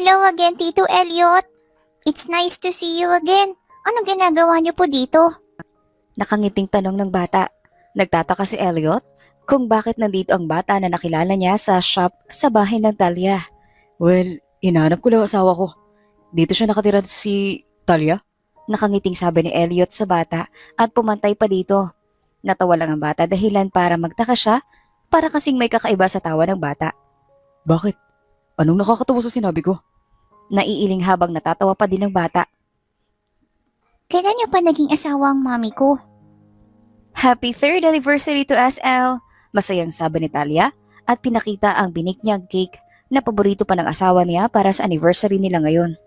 Hello again, Tito Elliot. It's nice to see you again. Anong ginagawa niyo po dito? Nakangiting tanong ng bata. Nagtataka si Elliot kung bakit nandito ang bata na nakilala niya sa shop sa bahay ng Talia. Well, hinahanap ko lang asawa ko. Dito siya nakatira si Talia? Nakangiting sabi ni Elliot sa bata at pumantay pa dito. Natawa lang ang bata dahilan para magtaka siya para kasing may kakaiba sa tawa ng bata. Bakit? Anong nakakatawa sa sinabi ko? Naiiling habang natatawa pa din ng bata. Kailan niyo pa naging asawa ang mami ko? Happy 3rd anniversary to SL! Masayang sabi ni Talia at pinakita ang binig niyang cake na paborito pa ng asawa niya para sa anniversary nila ngayon.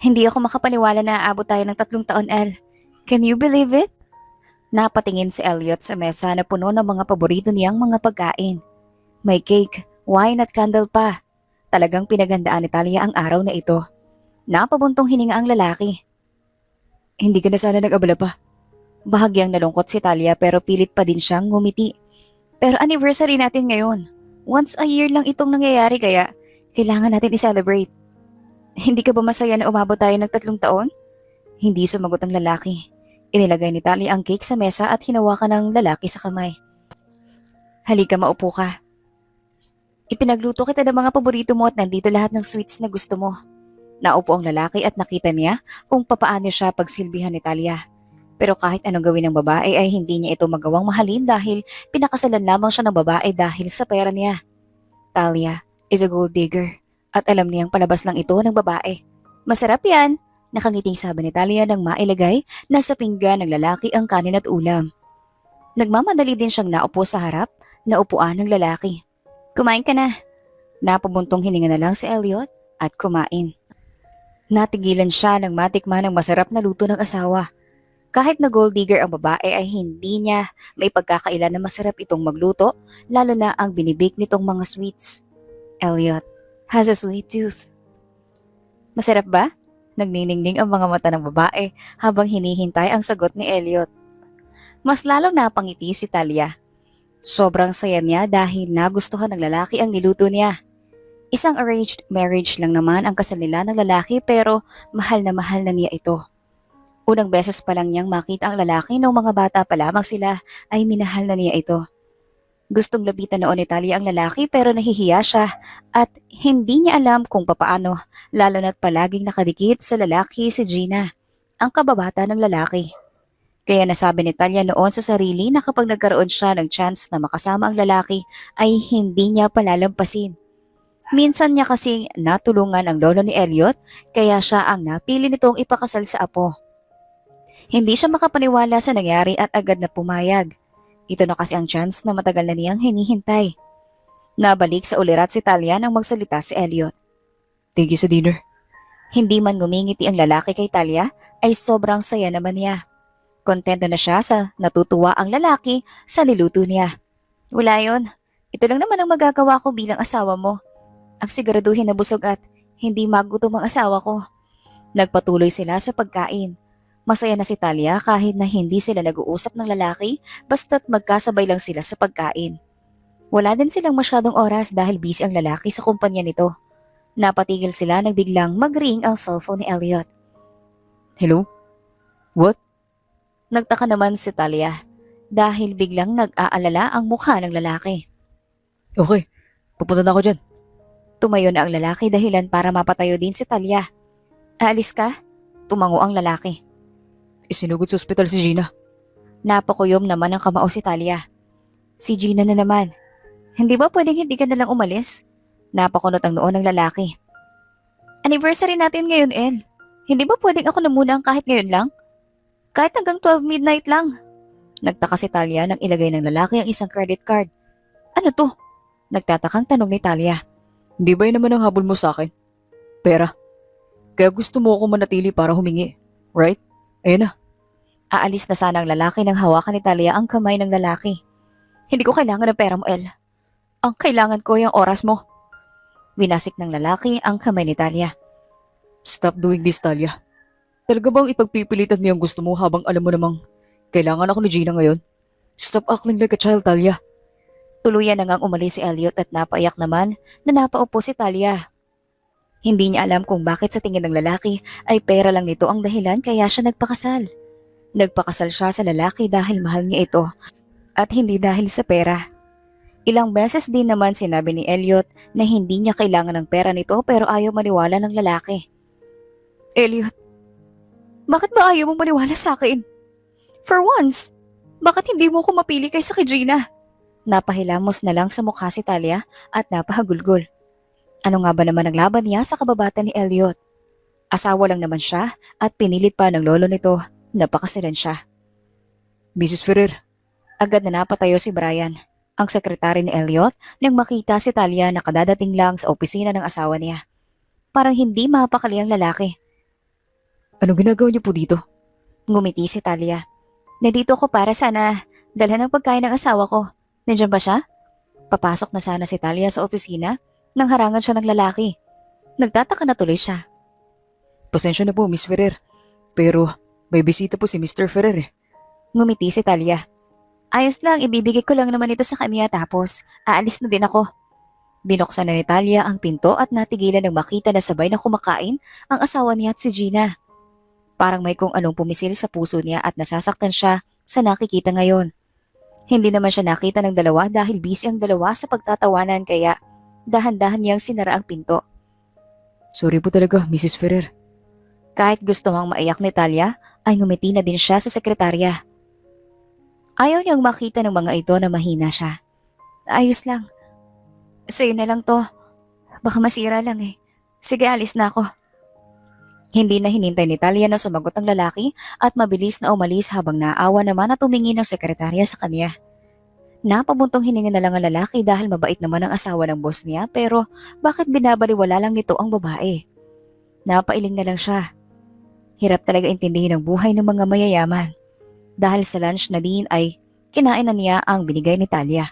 Hindi ako makapaniwala na aabot tayo ng 3 taon, El. Can you believe it? Napatingin si Elliot sa mesa na puno ng mga paborito niyang mga pagkain. May cake, wine at candle pa. Talagang pinaghandaan ni Talia ang araw na ito. Napabuntong hininga ang lalaki. Hindi ka na sana nag-abala pa. Bahagyang nalungkot si Talia pero pilit pa din siyang ngumiti. Pero anniversary natin ngayon. Once a year lang itong nangyayari kaya kailangan natin i-celebrate. Hindi ka ba masaya na umabot tayo ng 3 taon? Hindi sumagot ang lalaki. Inilagay ni Talia ang cake sa mesa at hinawakan ng lalaki sa kamay. Halika, maupo ka. Ipinagluto kita ng mga paborito mo at nandito lahat ng sweets na gusto mo. Naupo ang lalaki at nakita niya kung papaano siya pagsilbihan ni Talia. Pero kahit anong gawin ng babae ay hindi niya ito magawang mahalin dahil pinakasalan lamang siya ng babae dahil sa pera niya. Talia is a gold digger at alam niyang palabas lang ito ng babae. Masarap yan, nakangiting sabi ni Talia nang mailagay na sa pinggan ng lalaki ang kanin at ulam. Nagmamadali din siyang naupo sa harap na upuan ng lalaki. Kumain ka na. Napabuntong hininga na lang si Elliot at kumain. Natigilan siya nang matikman ang masarap na luto ng asawa. Kahit na gold digger ang babae ay hindi niya may pagkakailan na masarap itong magluto, lalo na ang binibake nitong mga sweets. Elliot has a sweet tooth. Masarap ba? Nagniningning ang mga mata ng babae habang hinihintay ang sagot ni Elliot. Mas lalong napangiti si Talia. Sobrang saya niya dahil nagustuhan ng lalaki ang niluto niya. Isang arranged marriage lang naman ang kasal nila ng lalaki pero mahal na niya ito. Unang beses pa lang niyang makita ang lalaki nung mga bata pa lamang sila ay minahal na niya ito. Gustong lapitan noon ni Talia ang lalaki pero nahihiya siya at hindi niya alam kung papaano, lalo na't palaging nakadikit sa lalaki si Gina, ang kababata ng lalaki. Kaya nasabi ni Talia noon sa sarili na kapag nagkaroon siya ng chance na makasama ang lalaki ay hindi niya palalampasin. Minsan niya kasing natulungan ang lolo ni Elliot kaya siya ang napili nitong ipakasal sa apo. Hindi siya makapaniwala sa nangyari at agad na pumayag. Ito na kasi ang chance na matagal na niyang hinihintay. Nabalik sa ulirat si Talia nang magsalita si Elliot. Thank you sa dinner. Hindi man ngumingiti ang lalaki kay Talia ay sobrang saya naman niya. Kontento na siya sa natutuwa ang lalaki sa niluto niya. Wala yon. Ito lang naman ang magagawa ko bilang asawa mo. Ang siguraduhin na busog at hindi magutom ang asawa ko. Nagpatuloy sila sa pagkain. Masaya na si Talia kahit na hindi sila nag-uusap ng lalaki basta't magkasabay lang sila sa pagkain. Wala din silang masyadong oras dahil busy ang lalaki sa kumpanya nito. Napatigil sila nang biglang mag-ring ang cellphone ni Elliot. Hello? What? Nagtaka naman si Talia dahil biglang nag-aalala ang mukha ng lalaki. Okay, pupunta na ako dyan. Tumayo na ang lalaki dahilan para mapatayo din si Talia. Aalis ka? Tumango ang lalaki. Isinugod sa ospital si Gina. Napakuyom naman ang kamao si Talia. Si Gina na naman. Hindi ba pwedeng hindi ka nalang umalis? Napakunot ang noon ng lalaki. Anniversary natin ngayon, El. Hindi ba pwedeng ako na muna ang kahit ngayon lang? Kahit hanggang 12 midnight lang. Nagtaka si Talia nang ilagay ng lalaki ang isang credit card. Ano to? Nagtatakang tanong ni Talia. Hindi ba yun naman ang habol mo sa akin? Pera. Kaya gusto mo ako manatili para humingi. Right? Ayun na. Aalis na sana ang lalaki nang hawakan ni Talia ang kamay ng lalaki. Hindi ko kailangan ng pera mo, El. Ang kailangan ko yung oras mo. Winasik ng lalaki ang kamay ni Talia. Stop doing this, Talia. Talaga bang ipagpipilitan mo yung gusto mo habang alam mo namang kailangan ako ni Gina ngayon? Stop acting like a child, Talia. Tuluyan na ngang umalis si Elliot at napaiyak naman na napaupo si Talia. Hindi niya alam kung bakit sa tingin ng lalaki ay pera lang nito ang dahilan kaya siya nagpakasal. Nagpakasal siya sa lalaki dahil mahal niya ito at hindi dahil sa pera. Ilang beses din naman sinabi ni Elliot na hindi niya kailangan ng pera nito pero ayaw maniwala ng lalaki. Elliot, bakit ba ayaw mong maniwala sa akin? For once, bakit hindi mo ko mapili kaysa kay Gina? Napahilamos na lang sa mukha si Talia at napahagulgol. Ano nga ba naman ang laban niya sa kababata ni Elliot? Asawa lang naman siya at pinilit pa ng lolo nito na pakasalan siya. Mrs. Ferrer. Agad na napatayo si Brian, ang sekretary ni Elliot, nang makita si Talia na kadadating lang sa opisina ng asawa niya. Parang hindi mapakali ang lalaki. Anong ginagawa niyo po dito? Ngumiti si Talia. Nandito ko para sana dalhan ng pagkain ng asawa ko. Nandiyan ba siya? Papasok na sana si Talia sa opisina nang harangan siya ng lalaki. Nagtataka na tuloy siya. Pasensya na po, Miss Ferrer. Pero may bisita po si Mr. Ferrer eh. Ngumiti si Talia. Ayos lang, ibibigay ko lang naman ito sa kanya tapos aalis na din ako. Binuksan na ni Talia ang pinto at natigilan ng makita na sabay na kumakain ang asawa niya at si Gina. Parang may kung anong pumisil sa puso niya at nasasaktan siya sa nakikita ngayon. Hindi naman siya nakita ng dalawa dahil busy ang dalawa sa pagtatawanan kaya dahan-dahan niyang sinara ang pinto. Sorry po talaga, Mrs. Ferrer. Kahit gusto mang maiyak ni Talia, ay ngumiti na din siya sa sekretarya. Ayaw niyang makita ng mga ito na mahina siya. Ayos lang. Sa'yo na lang to. Baka masira lang eh. Sige, alis na ako. Hindi na hinintay ni Talia na sumagot ang lalaki at mabilis na umalis habang naawa naman at tumingin ng sekretarya sa kanya. Napabuntong hininga na lang ang lalaki dahil mabait naman ang asawa ng boss niya pero bakit binabaliwala lang nito ang babae? Napailing na lang siya. Hirap talaga intindihin ang buhay ng mga mayayaman. Dahil sa lunch na din ay kinain na niya ang binigay ni Talia.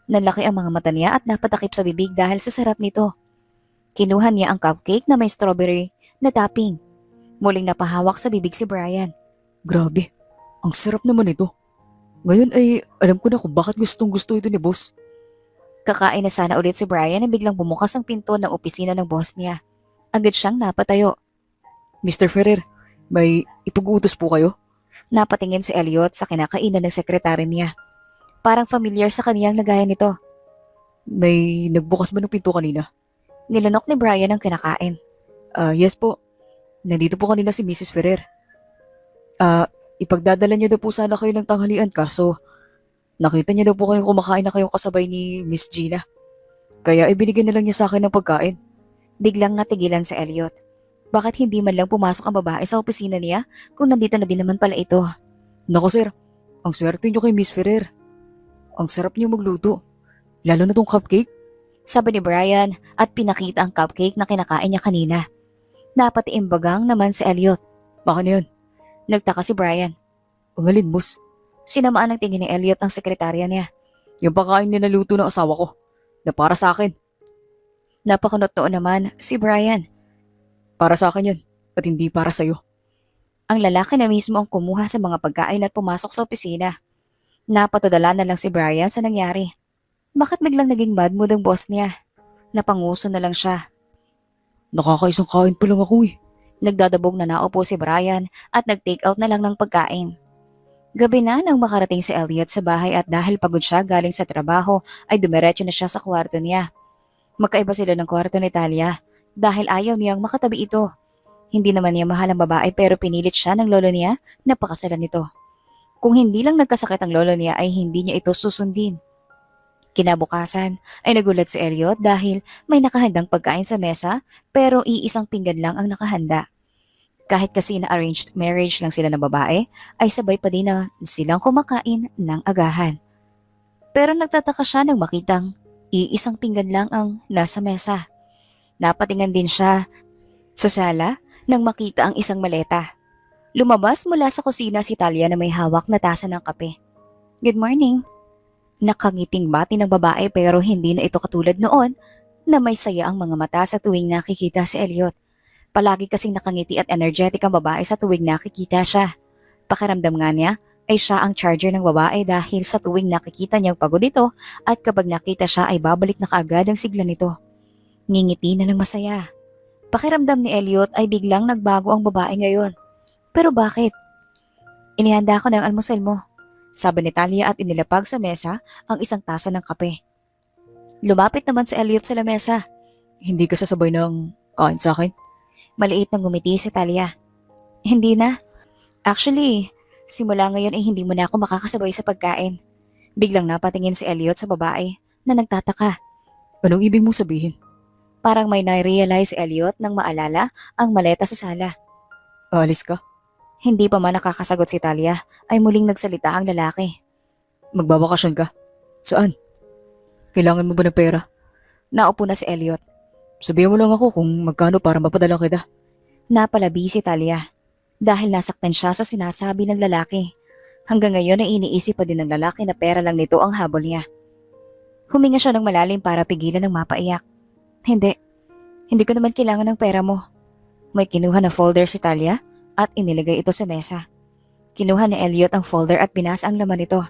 Nalaki ang mga mata niya at napatakip sa bibig dahil sa sarap nito. Kinuha niya ang cupcake na may strawberry na topping. Muling napahawak sa bibig si Brian. Grabe, ang sarap naman ito. Ngayon ay alam ko na kung bakit gustong gusto ito ni boss. Kakain na sana ulit si Brian na biglang bumukas ang pinto ng opisina ng boss niya. Agad siyang napatayo. Mr. Ferrer, may ipag-uutos po kayo? Napatingin si Elliot sa kinakainan ng sekretary niya. Parang familiar sa kaniyang lagayan nito. May nagbukas ba ng pinto kanina? Nilunok ni Brian ang kinakain. Yes po. Nandito po kanina si Mrs. Ferrer. Ipagdadala niya daw po sana kayo ng tanghalian kaso nakita niya daw po kayong kumakain na kayong kasabay ni Miss Gina. Kaya ibinigyan na lang niya sa akin ng pagkain. Biglang natigilan si Elliot. Bakit hindi man lang pumasok ang babae sa opisina niya kung nandito na din naman pala ito? Nako sir, ang swerte niyo kay Miss Ferrer. Ang sarap niyo magluto. Lalo na tong cupcake. Sabi ni Brian at pinakita ang cupcake na kinakain niya kanina. Napatiimbagang naman si Elliot. Baka na yan? Nagtaka si Brian. Ang alin, boss? Sinamaan ng tingin ni Elliot ang sekretarya niya. Yung pagkain na naluto ng asawa ko. Na para sa akin. Napakunot noon naman si Brian. Para sa akin yun at hindi para sa'yo. Ang lalaki na mismo ang kumuha sa mga pagkain at pumasok sa opisina. Napatudala na lang si Brian sa nangyari. Bakit biglang naging bad mood ang boss niya? Napanguso na lang siya. Nakakaisang kain pa lang ako eh. Nagdadabog na naupo si Brian at nag-take out na lang ng pagkain. Gabi na nang makarating si Elliot sa bahay at dahil pagod siya galing sa trabaho ay dumiretso na siya sa kwarto niya. Magkaiba sila ng kwarto ni Talia. Dahil ayaw niyang makatabi ito. Hindi naman niya mahal ang babae pero pinilit siya ng lolo niya na pakasalan nito. Kung hindi lang nagkasakit ang lolo niya ay hindi niya ito susundin. Kinabukasan ay nagulat si Elliot dahil may nakahandang pagkain sa mesa pero iisang pinggan lang ang nakahanda. Kahit kasi na-arranged marriage lang sila ng babae ay sabay pa din na silang kumakain ng agahan. Pero nagtataka siya nang makitang iisang pinggan lang ang nasa mesa. Napatingan din siya sa sala nang makita ang isang maleta. Lumabas mula sa kusina si Talia na may hawak na tasa ng kape. Good morning. Nakangiting bati ng babae pero hindi na ito katulad noon na may saya ang mga mata sa tuwing nakikita si Elliot. Palagi kasing nakangiti at energetic ang babae sa tuwing nakikita siya. Pakiramdam nga niya ay siya ang charger ng babae dahil sa tuwing nakikita niyang pagod ito at kapag nakita siya ay babalik na kaagad ang sigla nito. Ngingiti na ng masaya. Pakiramdam ni Elliot ay biglang nagbago ang babae ngayon. Pero bakit? Inihanda ko na ang almusal mo, sabi ni Talia at inilapag sa mesa ang isang tasa ng kape. Lumapit naman si Elliot sa lamesa. Hindi ka sasabay ng kain sa akin? Maliit na ngumiti si Talia. Hindi na. Actually, simula ngayon ay hindi mo na ako makakasabay sa pagkain. Biglang napatingin si Elliot sa babae na nagtataka. Anong ibig mong sabihin? Parang may na-realize si Elliot nang maalala ang maleta sa sala. Aalis ka? Hindi pa man nakakasagot si Talia ay muling nagsalita ang lalaki. Magbabakasyon ka? Saan? Kailangan mo ba ng pera? Naupo na si Elliot. Sabihan mo lang ako kung magkano para mapadala kita. Napalabi si Talia dahil nasaktan siya sa sinasabi ng lalaki. Hanggang ngayon ay iniisip pa din ng lalaki na pera lang nito ang habol niya. Huminga siya ng malalim para pigilan ng mapaiyak. Hindi ko naman kailangan ng pera mo. May kinuha na folder si Talia at inilagay ito sa mesa. Kinuha ni Elliot ang folder at binasa ang laman nito.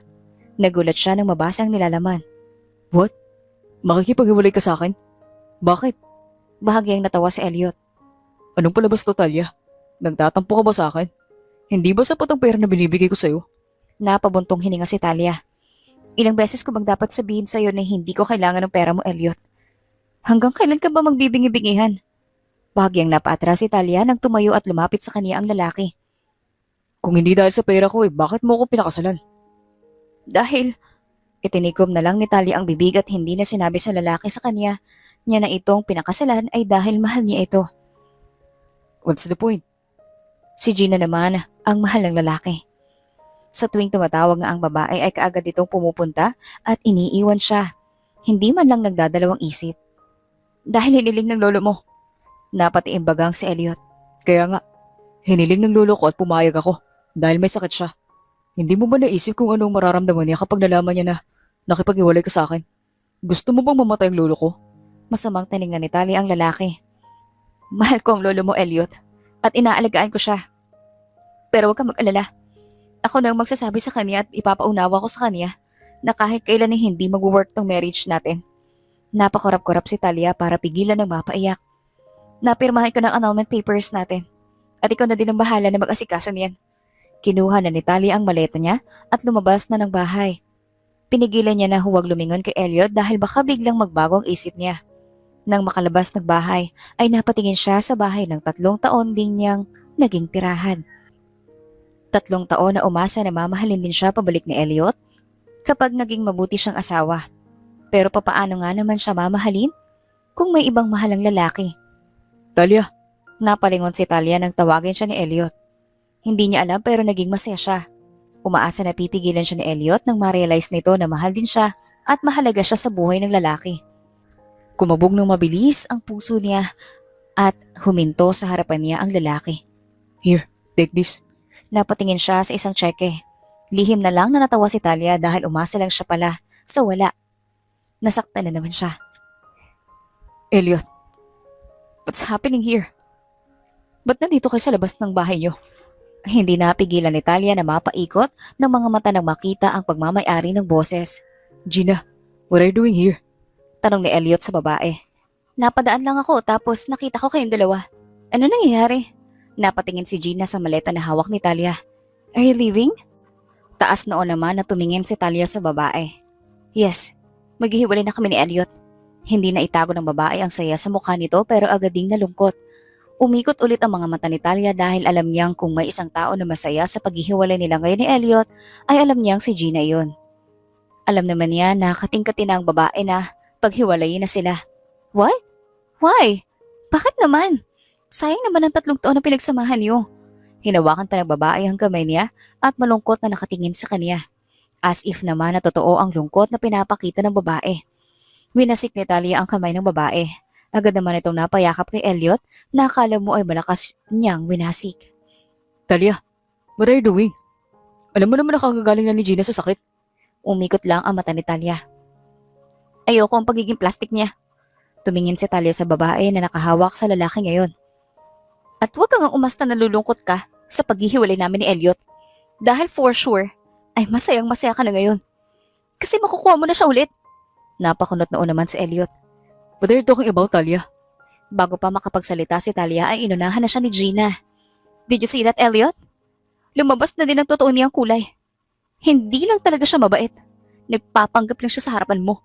Nagulat siya nang mabasa ang nilalaman. What? Makikipaghiwalay ka sa akin? Bakit? Bahagyang natawa si Elliot. Anong palabas to, Talia? Nagtatampo ka ba sa akin? Hindi ba sapat ang pera na binibigay ko sa'yo? Napabuntong hininga si Talia. Ilang beses ko bang dapat sabihin sa'yo na hindi ko kailangan ng pera mo, Elliot? Hanggang kailan ka ba magbibingi-bingihan? Bahagyang napaatras si Talia nang tumayo at lumapit sa kanya ang lalaki. Kung hindi dahil sa pera ko bakit mo ako pinakasalan? Dahil, itinikom na lang ni Talia ang bibig at hindi na sinabi sa lalaki sa kanya niya na itong pinakasalan ay dahil mahal niya ito. What's the point? Si Gina naman ang mahal ng lalaki. Sa tuwing tumatawag nga ang babae ay kaagad itong pumupunta at iniiwan siya. Hindi man lang nagdadalawang isip. Dahil hiniling ng lolo mo. Napatiimbagang si Elliot. Kaya nga, hiniling ng lolo ko at pumayag ako dahil may sakit siya. Hindi mo ba naisip kung anong mararamdaman niya kapag nalaman niya na nakipag-iwalay ka sa akin? Gusto mo bang mamatay ang lolo ko? Masamang tiningnan ni Talia ang lalaki. Mahal ko ang lolo mo, Elliot, at inaalagaan ko siya. Pero huwag kang mag-alala. Ako na ang magsasabi sa kanya at ipapaunawa ko sa kanya na kahit kailan ay hindi mag-work tong marriage natin. Napakurap-kurap si Talia para pigilan ng mapaiyak. Napirmahan ko ng annulment papers natin at ikaw na din ang bahala na mag-asikaso niyan. Kinuha na ni Talia ang maleta niya at lumabas na ng bahay. Pinigilan niya na huwag lumingon kay Elliot dahil baka biglang magbago ang isip niya. Nang makalabas ng bahay ay napatingin siya sa bahay ng 3 taon din niyang naging tirahan. 3 taon na umasa na mamahalin din siya pabalik ni Elliot kapag naging mabuti siyang asawa. Pero papaano nga naman siya mamahalin kung may ibang mahalang lalaki? Talia! Napalingon si Talia nang tawagin siya ni Elliot. Hindi niya alam pero naging masaya siya. Umaasa na pipigilan siya ni Elliot nang ma-realize nito na mahal din siya at mahalaga siya sa buhay ng lalaki. Kumabog ng mabilis ang puso niya at huminto sa harapan niya ang lalaki. Here, take this. Napatingin siya sa isang tseke. Lihim na lang na natawa si Talia dahil umasa lang siya pala sa wala. Nasaktan na naman siya. Elliot, what's happening here? Ba't nandito kayo sa labas ng bahay niyo? Hindi napigilan ni Talia na mapaikot ng mga mata nang makita ang pagmamayari ng boses. Gina, what are you doing here? Tanong ni Elliot sa babae. Napadaan lang ako tapos nakita ko kayong dalawa. Ano nangyayari? Napatingin si Gina sa maleta na hawak ni Talia. Are you leaving? Taas noon naman na tumingin si Talia sa babae. Yes, maghihiwalay na kami ni Elliot. Hindi na itago ng babae ang saya sa mukha nito pero agad ding nalungkot. Umikot ulit ang mga mata ni Talia dahil alam niyang kung may isang tao na masaya sa paghihiwalay nila ngayon ni Elliot ay alam niyang si Gina yun. Alam naman niya na kating-kati na ang babae na paghiwalayin na sila. What? Why? Bakit naman? Sayang naman ang 3 taon na pinagsamahan niyo. Hinawakan pa ng babae ang kamay niya at malungkot na nakatingin sa kanya. As if naman na totoo ang lungkot na pinapakita ng babae. Winasik ni Talia ang kamay ng babae. Agad naman itong napayakap kay Elliot na akala mo ay malakas niyang winasik. Talia, what are you doing? Alam mo naman nakakagaling na ni Gina sa sakit. Umikot lang ang mata ni Talia. Ayoko ang pagiging plastic niya. Tumingin si Talia sa babae na nakahawak sa lalaki ngayon. At huwag kang umasta na lulungkot ka sa paghihiwalay namin ni Elliot. Dahil for sure, ay masayang masaya ka na ngayon. Kasi makukuha mo na siya ulit. Napakunot noon naman si Elliot. What are you talking about, Talia? Bago pa makapagsalita si Talia ay inunahan na siya ni Gina. Did you see that, Elliot? Lumabas na din ang totoo niyang kulay. Hindi lang talaga siya mabait. Nagpapanggap lang siya sa harapan mo.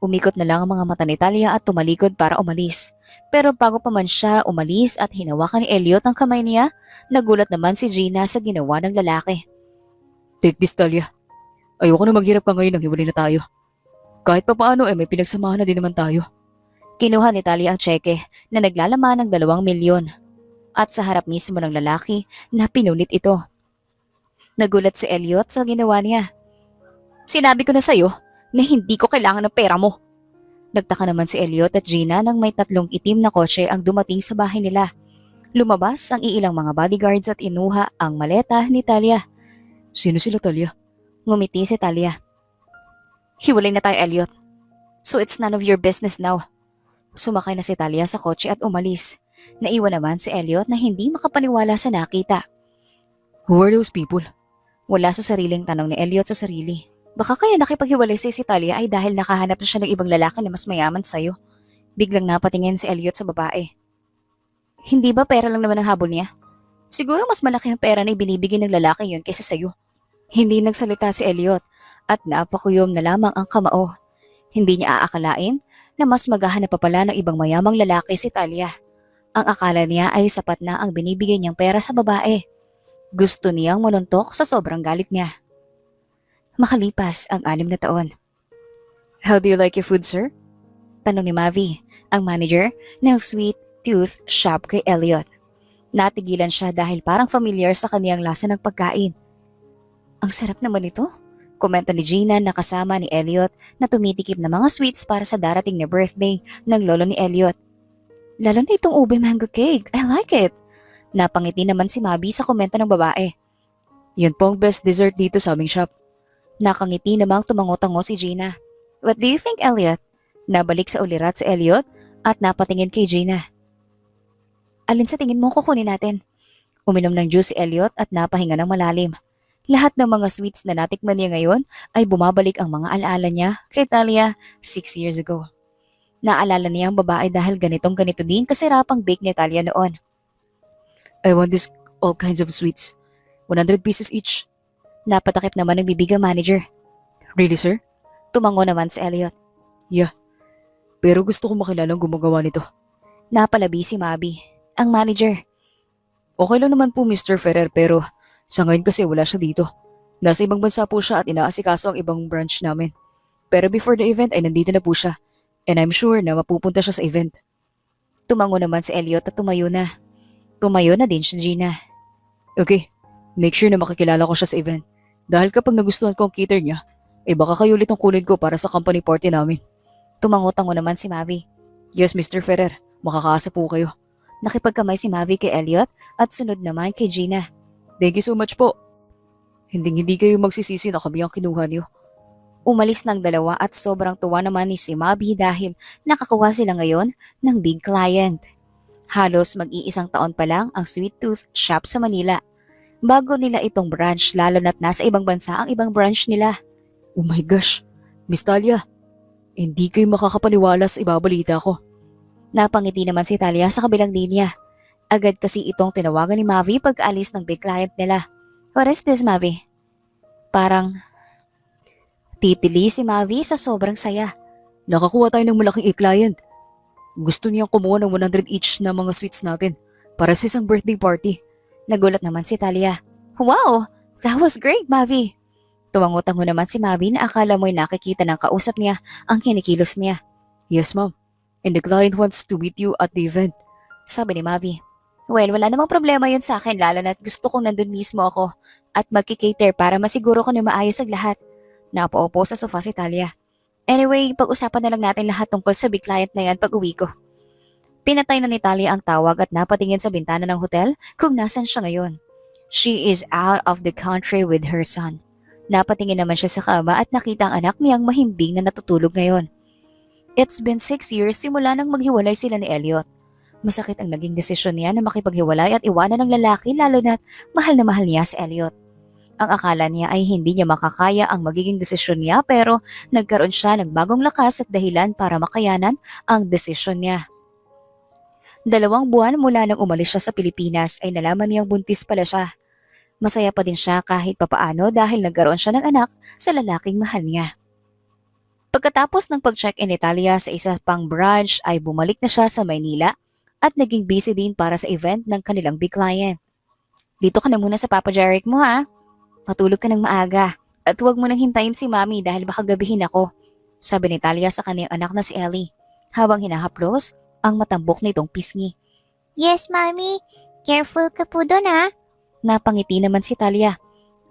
Umikot na lang ang mga mata ni Talia at tumalikod para umalis. Pero bago pa man siya umalis at hinawakan ni Elliot ang kamay niya, nagulat naman si Gina sa ginawa ng lalaki. Take this, Talia. Ayoko na maghirap ka ngayon nang hiwalay na tayo. Kahit pa paano may pinagsamahan na din naman tayo. Kinuha ni Talia ang tseke na naglalaman ng 2 milyon. At sa harap mismo ng lalaki na pinunit ito. Nagulat si Elliot sa ginawa niya. Sinabi ko na sa'yo na hindi ko kailangan ng pera mo. Nagtaka naman si Elliot at Gina nang may 3 itim na kotse ang dumating sa bahay nila. Lumabas ang iilang mga bodyguards at inuha ang maleta ni Talia. Sino sila, Talia? Ngumiti si Talia. Hiwalay na tayo, Elliot. So it's none of your business now. Sumakay na si Talia sa kotse at umalis. Naiwan naman si Elliot na hindi makapaniwala sa nakita. Who are those people? Wala sa sariling tanong ni Elliot sa sarili. Baka kaya nakipaghiwalay si Talia ay dahil nakahanap na siya ng ibang lalaki na mas mayaman sa'yo. Biglang napatingin si Elliot sa babae. Hindi ba pera lang naman ang habol niya? Siguro mas malaki ang pera na ibinibigay ng lalaki yun kaysa sa'yo. Hindi nagsalita si Elliot at napakuyom na lamang ang kamao. Hindi niya aakalain na mas maghahanap pa pala ng ibang mayamang lalaki si Talia. Ang akala niya ay sapat na ang binibigay niyang pera sa babae. Gusto niyang manuntok sa sobrang galit niya. Makalipas ang 6 na taon. How do you like your food, sir? Tanong ni Mavi, ang manager ng Sweet Tooth Shop kay Elliot. Natigilan siya dahil parang familiar sa kaniyang lasa ng pagkain. Ang sarap naman ito, komento ni Gina na kasama ni Elliot na tumitikip na mga sweets para sa darating na birthday ng lolo ni Elliot. Lalo na itong ube mango cake, I like it. Napangiti naman si Mavi sa komento ng babae. Yan po ang best dessert dito sa aming shop. Nakangiti namang tumango-tango si Gina. What do you think, Elliot? Nabalik sa ulirat si Elliot at napatingin kay Gina. Alin sa tingin mo kukunin natin? Uminom ng juice si Elliot at napahinga ng malalim. Lahat ng mga sweets na natikman niya ngayon ay bumabalik ang mga alaala niya kay Talia 6 years ago. Naalala niya ang babae dahil ganitong-ganito din kasirapang bake ni Talia noon. I want this all kinds of sweets. 100 pieces each. Napatakip naman ng bibig ang manager. Really, sir? Tumango naman si Elliot. Yeah, pero gusto ko makilalang gumagawa nito. Napalabi si Mabi, ang manager. Okay lang naman po, Mr. Ferrer, pero sa ngayon kasi wala siya dito. Nasa ibang bansa po siya at inaasikaso ang ibang branch namin. Pero before the event ay nandito na po siya. And I'm sure na mapupunta siya sa event. Tumango naman si Elliot at tumayo na. Tumayo na din si Gina. Okay, make sure na makikilala ko siya sa event. Dahil kapag nagustuhan ko ang cater niya, baka kayo ulit ang kunin ko para sa company party namin. Tumango-tango naman si Mavi. Yes, Mr. Ferrer, makakaasa po kayo. Nakipagkamay si Mavi kay Elliot at sunod naman kay Gina. Thank you so much po. Hindi kayo magsisisi na kami ang kinuha niyo. Umalis ng dalawa at sobrang tuwa naman ni si Mavi dahil nakakuha sila ngayon ng big client. Halos mag-iisang taon pa lang ang Sweet Tooth Shop sa Manila. Bago nila itong branch lalo na't nasa ibang bansa ang ibang branch nila. Oh my gosh, Miss Talia, hindi kayo makakapaniwala sa ibabalita ko. Napangiti naman si Talia sa kabilang linya. Agad kasi itong tinawagan ni Mavi pag-alis ng big client nila. What is this, Mavi? Parang titili si Mavi sa sobrang saya. Nakakuha tayo ng malaking e-client. Gusto niyang kumuha ng 100 each na mga sweets natin para sa isang birthday party. Nagulat naman si Talia. Wow! That was great, Mavi! Tumango-tango naman si Mavi na akala mo'y nakikita ng kausap niya ang kinikilos niya. Yes, ma'am. And the client wants to meet you at the event. Sabi ni Mavi. Well, wala namang problema yun sa akin lalo na't gusto kong nandun mismo ako at magkikater para masiguro ko na maayos ang lahat. Napaupo sa sofa si Talia. Anyway, pag-usapan na lang natin lahat tungkol sa big client na yan pag uwi ko. Pinatay na ni Talia ang tawag at napatingin sa bintana ng hotel kung nasan siya ngayon. She is out of the country with her son. Napatingin naman siya sa kama at nakita ang anak niyang mahimbing na natutulog ngayon. It's been 6 years simula nang maghiwalay sila ni Elliot. Masakit ang naging desisyon niya na makipaghiwalay at iwanan ng lalaki lalo na't mahal na mahal niya si Elliot. Ang akala niya ay hindi niya makakaya ang magiging desisyon niya pero nagkaroon siya ng bagong lakas at dahilan para makayanan ang desisyon niya. 2 buwan mula nang umalis siya sa Pilipinas ay nalaman niyang buntis pala siya. Masaya pa din siya kahit papaano dahil nagkaroon siya ng anak sa lalaking mahal niya. Pagkatapos ng pag-check-in ni Talia sa isa pang branch ay bumalik na siya sa Maynila at naging busy din para sa event ng kanilang big client. Dito ka na muna sa Papa Jarek mo ha. Matulog ka ng maaga at huwag mo nang hintayin si Mami dahil baka gabihin ako, sabi ni Talia sa kanyang anak na si Ellie habang hinahaplos ang matambok nitong pisngi. Yes, Mommy. Careful ka po doon ha. Napangiti naman si Talia.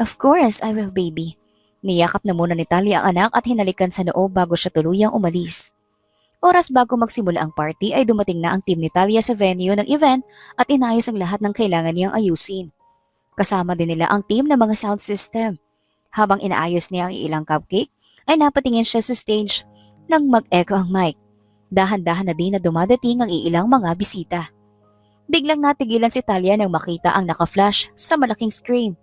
Of course, I will baby. Niyakap na muna ni Talia ang anak at hinalikan sa noo bago siya tuluyang umalis. Oras bago magsimula ang party ay dumating na ang team ni Talia sa venue ng event at inayos ang lahat ng kailangan niyang ayusin. Kasama din nila ang team ng mga sound system. Habang inaayos niya ang ilang cupcake, ay napatingin siya sa stage nang mag-echo ang mic. Dahan-dahan na din na dumadating ang ilang mga bisita. Biglang natigilan si Talia nang makita ang naka-flash sa malaking screen.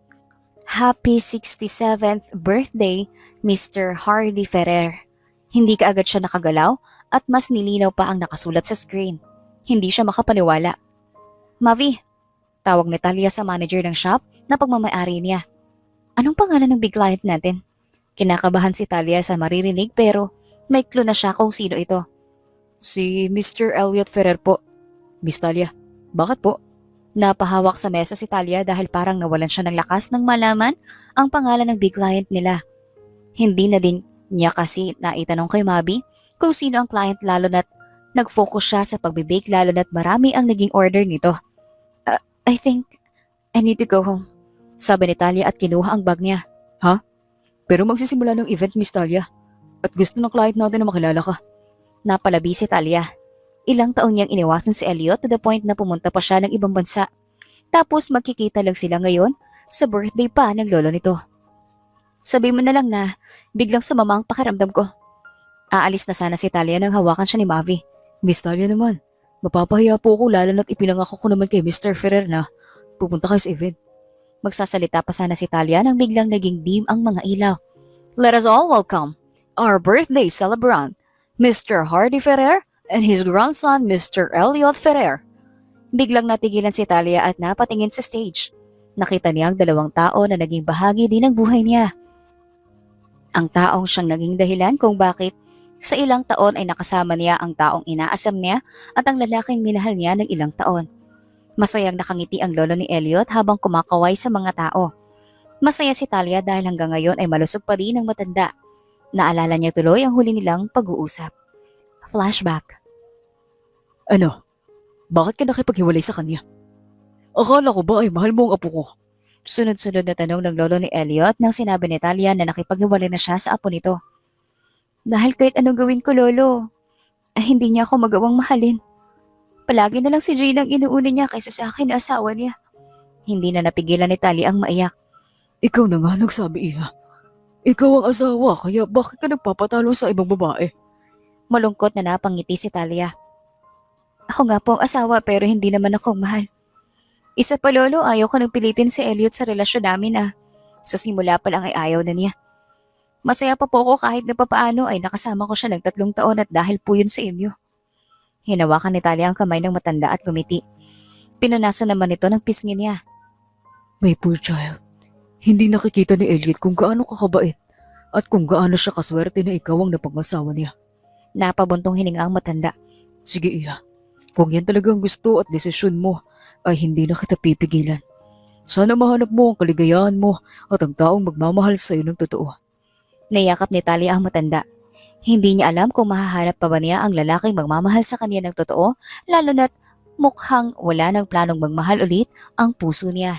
Happy 67th birthday, Mr. Hardy Ferrer. Hindi kaagad siya nakagalaw at mas nilinaw pa ang nakasulat sa screen. Hindi siya makapaniwala. Mavi, tawag ni Talia sa manager ng shop na pagmamayari niya. Anong pangalan ng big client natin? Kinakabahan si Talia sa maririnig pero may clue na siya kung sino ito. Si Mr. Elliot Ferrer po. Miss Talia, bakit po? Napahawak sa mesa si Talia dahil parang nawalan siya ng lakas nang malaman ang pangalan ng big client nila. Hindi na din niya kasi naitanong kay Mabi kung sino ang client lalo na't nag-focus siya sa pagbibake lalo na't marami ang naging order nito. I think I need to go home, sabi ni Talia at kinuha ang bag niya. Ha? Pero magsisimula ng event, Miss Talia. At gusto ng client natin na makilala ka. Napalabi si Talia. Ilang taon niyang iniwasan si Elliot to the point na pumunta pa siya ng ibang bansa. Tapos magkikita lang sila ngayon sa birthday pa ng lolo nito. Sabi mo na lang na biglang sumama ang pakiramdam ko. Aalis na sana si Talia nang hawakan siya ni Mavi. Miss Talia naman, mapapahiya po ako lalo na't ipinangako ko naman kay Mr. Ferrer na pupunta kayo sa event. Magsasalita pa sana si Talia nang biglang naging dim ang mga ilaw. Let us all welcome our birthday celebrant, Mr. Hardy Ferrer and his grandson, Mr. Elliot Ferrer. Biglang natigilan si Talia at napatingin sa stage. Nakita niya ang 2 tao na naging bahagi din ng buhay niya. Ang taong siyang naging dahilan kung bakit sa ilang taon ay nakasama niya ang taong inaasam niya at ang lalaking minahal niya ng ilang taon. Masayang nakangiti ang lolo ni Elliot habang kumakaway sa mga tao. Masaya si Talia dahil hanggang ngayon ay malusog pa din ang matanda. Naalala niya tuloy ang huli nilang pag-uusap. Flashback. Ano? Bakit ka nakipaghiwalay sa kanya? Akala ko ba ay mahal mo ang apo ko? Sunod-sunod na tanong ng lolo ni Elliot nang sinabi ni Talia na nakipaghiwalay na siya sa apo nito. Dahil kahit anong gawin ko, lolo, ay hindi niya ako magawang mahalin. Palagi na lang si Jane ang inuuna niya kaysa sa akin na asawa niya. Hindi na napigilan ni Talia ang maiyak. Ikaw na nga nagsabi, Iha. Ikaw ang asawa kaya bakit ka nagpapatalo sa ibang babae? Malungkot na napangiti si Talia. Ako nga po ang asawa pero hindi naman ako mahal. Isa pa lolo, ayaw ko nang pilitin si Elliot sa relasyon namin sa simula pa lang ay ayaw na niya. Masaya pa po ako kahit na papaano ay nakasama ko siya ng 3 taon at dahil po yun sa inyo. Hinawakan ni Talia ang kamay ng matanda at gumiti. Pinunasan naman ito ng pisngi niya. My poor child, hindi nakikita ni Elliot kung gaano kakabait at kung gaano siya kaswerte na ikaw ang napangasawa niya. Napabuntong hininga ang matanda. Sige Iha, kung yan talaga ang gusto at desisyon mo, ay hindi na kita pipigilan. Sana mahanap mo ang kaligayahan mo at ang taong magmamahal sa iyo ng totoo. Nayakap ni Talia ang matanda. Hindi niya alam kung mahahanap pa ba niya ang lalaking magmamahal sa kanya ng totoo, lalo na't mukhang wala ng planong magmahal ulit ang puso niya.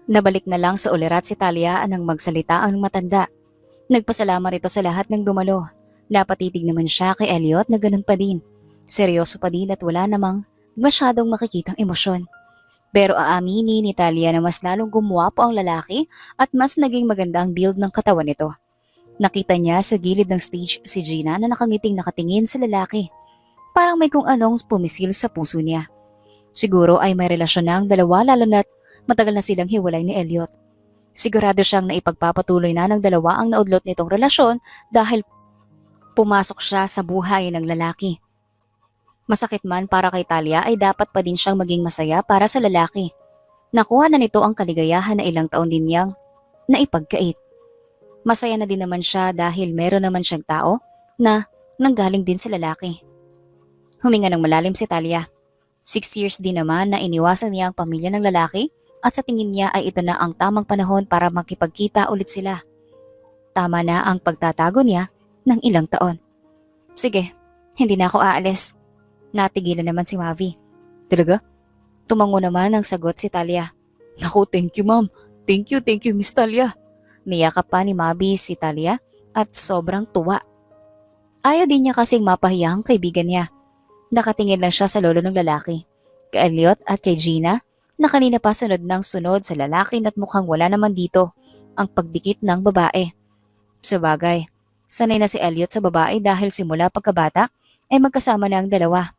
Nabalik na lang sa ulirat si Talia nang magsalita ang matanda. Nagpasalamat ito sa lahat ng dumalo. Napatitig naman siya kay Elliot na ganun pa din. Seryoso pa din at wala namang masyadong makikitang emosyon. Pero aaminin ni Talia na mas lalong gumwapo ang lalaki at mas naging maganda ang build ng katawan nito. Nakita niya sa gilid ng stage si Gina na nakangiting nakatingin sa lalaki. Parang may kung anong pumisil sa puso niya. Siguro ay may relasyon na ang dalawa lalo na't matagal na silang hiwalay ni Elliot. Sigurado siyang naipagpapatuloy na ng dalawa ang naudlot nitong relasyon dahil pumasok siya sa buhay ng lalaki. Masakit man para kay Talia ay dapat pa din siyang maging masaya para sa lalaki. Nakuha na nito ang kaligayahan na ilang taon din niyang naipagkait. Masaya na din naman siya dahil meron naman siyang tao na nanggaling din sa lalaki. Huminga ng malalim si Talia. 6 years din naman na iniwasan niya ang pamilya ng lalaki at sa tingin niya ay ito na ang tamang panahon para makipagkita ulit sila. Tama na ang pagtatago niya ng ilang taon. Sige, hindi na ako aalis. Natigilan naman si Mavi. Talaga? Tumango naman ang sagot si Talia. Naku, thank you ma'am. Thank you Miss Talia. Niyakap pa ni Mavi si Talia at sobrang tuwa. Ayaw din niya kasing mapahiya ang kaibigan niya. Nakatingin lang siya sa lolo ng lalaki, kay Elliot at kay Gina, na kanina pa sunod ng sunod sa lalaki at mukhang wala naman dito ang pagdikit ng babae. Sabagay, sanay na si Elliot sa babae dahil simula pagkabata ay magkasama na ang dalawa.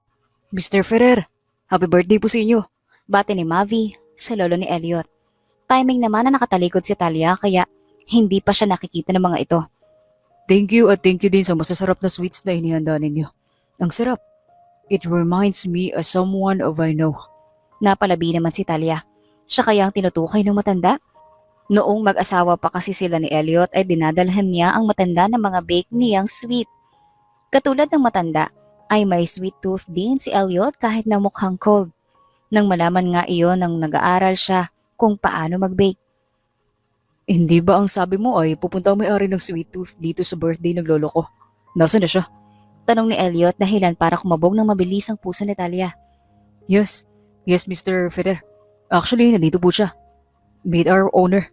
Mr. Ferrer, happy birthday po sa inyo. Bati ni Mavi sa lolo ni Elliot. Timing naman na nakatalikod si Talia kaya hindi pa siya nakikita ng mga ito. Thank you at thank you din sa masasarap na sweets na inihanda ninyo. Ang sarap. It reminds me of someone of I know. Napalabi naman si Talia. Siya kaya ang tinutukay ng matanda? Noong mag-asawa pa kasi sila ni Elliot ay dinadalhan niya ang matanda ng mga bake niyang sweet. Katulad ng matanda ay may sweet tooth din si Elliot kahit na mukhang cold. Nang malaman nga iyon nang nag-aaral siya kung paano mag-bake. Hindi ba ang sabi mo ay pupunta ang may-ari ng sweet tooth dito sa birthday ng lolo ko? Nasaan na siya? Tanong ni Elliot dahilan para kumabog ng mabilis ang puso ni Talia. Yes, Mr. Ferrer. Actually, nandito po siya. Meet our owner.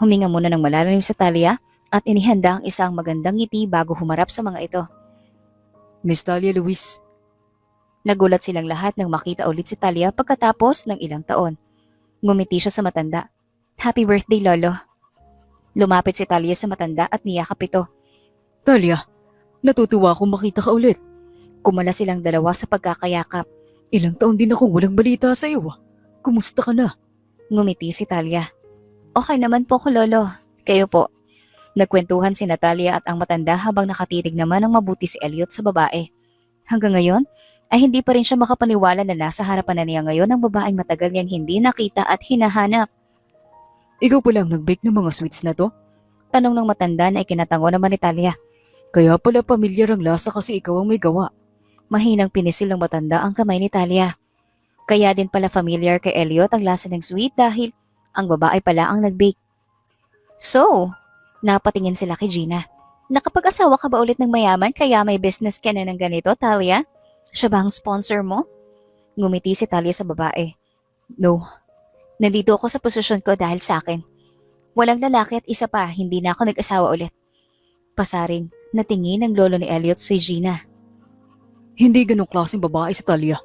Huminga muna ng malalim sa Talia at inihanda ang isang magandang ngiti bago humarap sa mga ito. Miss Talia Luis. Nagulat silang lahat nang makita ulit si Talia pagkatapos ng ilang taon. Ngumiti siya sa matanda. Happy birthday, Lolo. Lumapit si Talia sa matanda at niyakap ito. Talia, natutuwa akong makita ka ulit. Kumala silang dalawa sa pagkakayakap. Ilang taon din akong walang balita sa iyo. Kumusta ka na? Ngumiti si Talia. Okay naman po ko, Lolo. Kayo po. Nagkwentuhan si Natalia at ang matanda habang nakatitig naman ng mabuti si Elliot sa babae. Hanggang ngayon, ay hindi pa rin siya makapaniwala na nasa harapan na niya ngayon ang babaeng matagal niyang hindi nakita at hinahanap. Ikaw pa lang nag-bake ng mga sweets na to? Tanong ng matanda na ikinatango naman ni Talia. Kaya pala pamilyar ang lasa kasi ikaw ang may gawa. Mahinang pinisil ng matanda ang kamay ni Talia. Kaya din pala familiar kay Elliot ang lasa ng sweet dahil ang babae pala ang nag-bake. So, napatingin sila kay Gina. Nakapag-asawa ka ba ulit ng mayaman kaya may business ka na ng ganito, Talia? Siya ba ang sponsor mo? Ngumiti si Talia sa babae. No. Nandito ako sa posisyon ko dahil sa akin. Walang lalaki at isa pa, hindi na ako nag-asawa ulit. Pasaring, natingin ang lolo ni Elliot si Gina. Hindi ganong klaseng babae si Talia.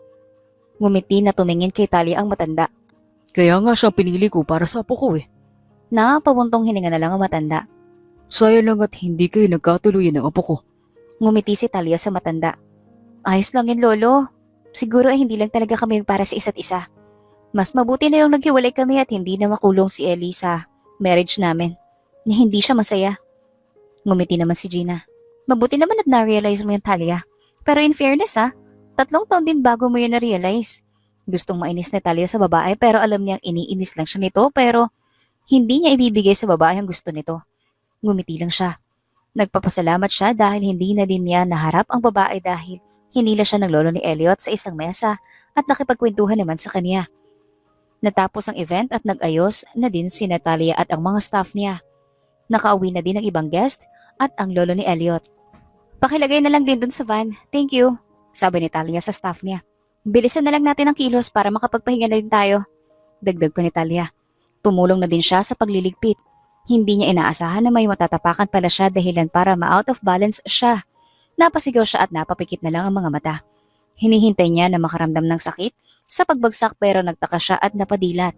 Ngumiti na tumingin kay Talia ang matanda. Kaya nga siya pinili ko para sa apo ko eh. Napabuntong hininga na lang ang matanda. Sayang lang at hindi kayo nagkatuluyan ng apo ko. Ngumiti si Talia sa matanda. Ayos lang yun, Lolo. Siguro ay hindi lang talaga kami para sa isa't isa. Mas mabuti na yung naghiwalay kami at hindi na makulong si Ellie sa marriage namin. Na hindi siya masaya. Ngumiti naman si Gina. Mabuti naman at na-realize mo yun, Talia. Pero in fairness 3 taon din bago mo yun na-realize. Gustong mainis na Talia sa babae pero alam niyang iniinis lang siya nito pero hindi niya ibibigay sa babae ang gusto nito. Ngumiti lang siya. Nagpapasalamat siya dahil hindi na din niya naharap ang babae dahil hinila siya ng lolo ni Elliot sa isang mesa at nakipagkwentuhan naman sa kanya. Natapos ang event at nag-ayos na din si Natalia at ang mga staff niya. Nakauwi na din ang ibang guest at ang lolo ni Elliot. Pakilagay na lang din dun sa van. Thank you, sabi ni Talia sa staff niya. Bilisan na lang natin ang kilos para makapagpahinga na din tayo. Dagdag pa ni Talia. Tumulong na din siya sa pagliligpit. Hindi niya inaasahan na may matatapakan pala siya dahilan para ma-out of balance siya. Napasigaw siya at napapikit na lang ang mga mata. Hinihintay niya na makaramdam ng sakit sa pagbagsak pero nagtaka siya at napadilat.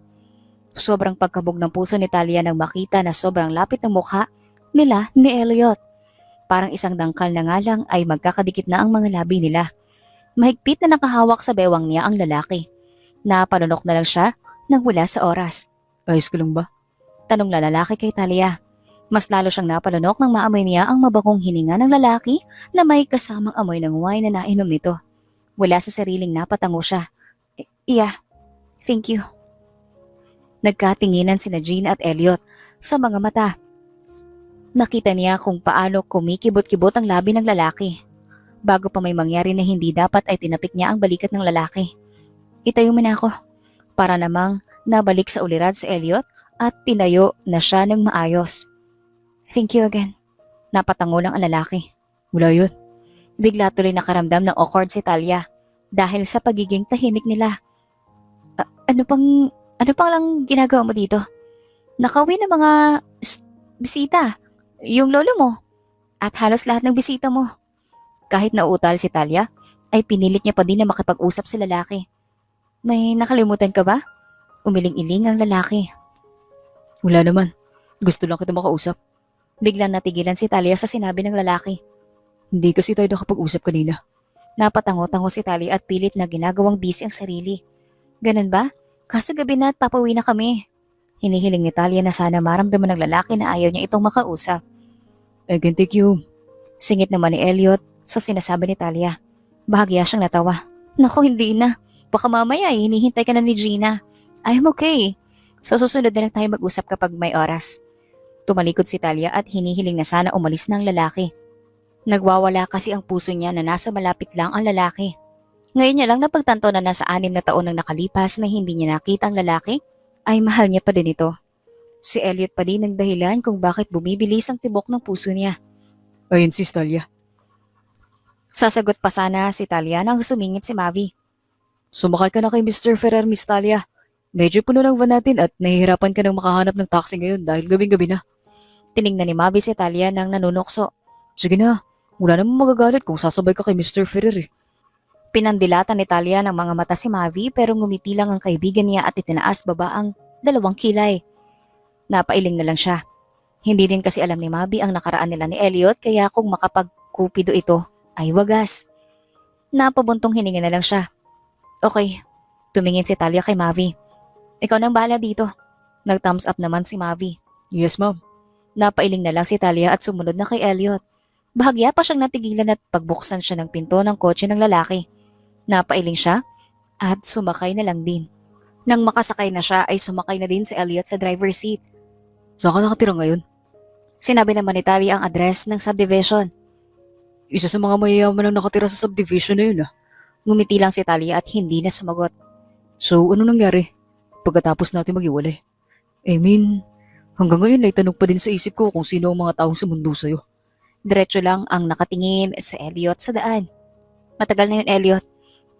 Sobrang pagkabog ng puso ni Talia nang makita na sobrang lapit ng mukha nila ni Elliot. Parang isang dangkal na nga lang ay magkakadikit na ang mga labi nila. Mahigpit na nakahawak sa bewang niya ang lalaki. Napalunok na lang siya nang wala sa oras. Ayos ka lang ba? Tanong na lalaki kay Talia. Mas lalo siyang napalunok nang maamoy niya ang mabagong hininga ng lalaki na may kasamang amoy ng wine na nainom nito. Wala sa sariling napatango siya. Yeah, thank you. Nagkatinginan sina Jean at Elliot sa mga mata. Nakita niya kung paano kumikibot-kibot ang labi ng lalaki. Bago pa may mangyari na hindi dapat ay tinapik niya ang balikat ng lalaki. Itayo mo na ako. Para namang nabalik sa ulirad si Elliot at pinayo na siya ng maayos. Thank you again. Napatango lang ang lalaki. Mula yun. Bigla tuloy nakaramdam ng awkward si Talia dahil sa pagiging tahimik nila. Ano pang lang ginagawa mo dito? Nakauwi ng mga bisita. Yung lolo mo. At halos lahat ng bisita mo. Kahit nauutal si Talia, ay pinilit niya pa din na makipag-usap sa lalaki. May nakalimutan ka ba? Umiling-iling ang lalaki. Wala naman. Gusto lang kita makausap. Biglang natigilan si Talia sa sinabi ng lalaki. Hindi kasi tayo nakapag-usap kanina. Napatango-tango si Talia at pilit na ginagawang busy ang sarili. Ganun ba? Kaso gabi na at papauwi na kami. Hinihiling ni Talia na sana maramdaman ng lalaki na ayaw niya itong makausap. I can take you. Singit naman ni Elliot sa sinasabi ni Talia. Bahagya siyang natawa. Naku, hindi na. Baka mamaya hinihintay ka na ni Gina. I'm okay. So susunod na lang tayo mag-usap kapag may oras. Tumalikod si Talia at hinihiling na sana umalis na ang lalaki. Nagwawala kasi ang puso niya na nasa malapit lang ang lalaki. Ngayon niya lang napagtanto na nasa 6 na taon nang nakalipas na hindi niya nakita ang lalaki, ay mahal niya pa din ito. Si Elliot pa din ang dahilan kung bakit bumibilis ang tibok ng puso niya. Ayun si Talia. Sasagot pa sana si Talia nang sumingit si Mavi. Sumakay ka na kay Mr. Ferrer, Miss Talia. Medyo puno ng van natin at nahihirapan ka nang makahanap ng taxi ngayon dahil gabing-gabi na. Tiningnan ni Mavi si Talia nang nanunokso. Sige na, wala namang magagalit kung sasabay ka kay Mr. Ferrer. Pinandilatan ni Talia ng mga mata si Mavi pero ngumiti lang ang kaibigan niya at itinaas baba ang 2 kilay. Napailing na lang siya. Hindi din kasi alam ni Mavi ang nakaraan nila ni Elliot kaya kung makapagkupido ito ay wagas. Napabuntong hininga na lang siya. Okay, tumingin si Talia kay Mavi. Ikaw nang bahala dito. Nag-thumbs up naman si Mavi. Yes, ma'am. Napailing na lang si Talia at sumunod na kay Elliot. Bahagya pa siyang natigilan at pagbuksan siya ng pinto ng kotse ng lalaki. Napailing siya at sumakay na lang din. Nang makasakay na siya ay sumakay na din si Elliot sa driver's seat. Saan ka nakatira ngayon? Sinabi naman ni Talia ang address ng subdivision. Isa sa mga mayayaman ang nakatira sa subdivision na yun ah. Ngumiti lang si Talia at hindi na sumagot. So ano nangyari? Pagkatapos natin maghiwalay. Hanggang ngayon ay tanong pa din sa isip ko kung sino ang mga taong sumundo sa'yo. Diretso lang ang nakatingin sa Elliot sa daan. Matagal na yun, Elliot.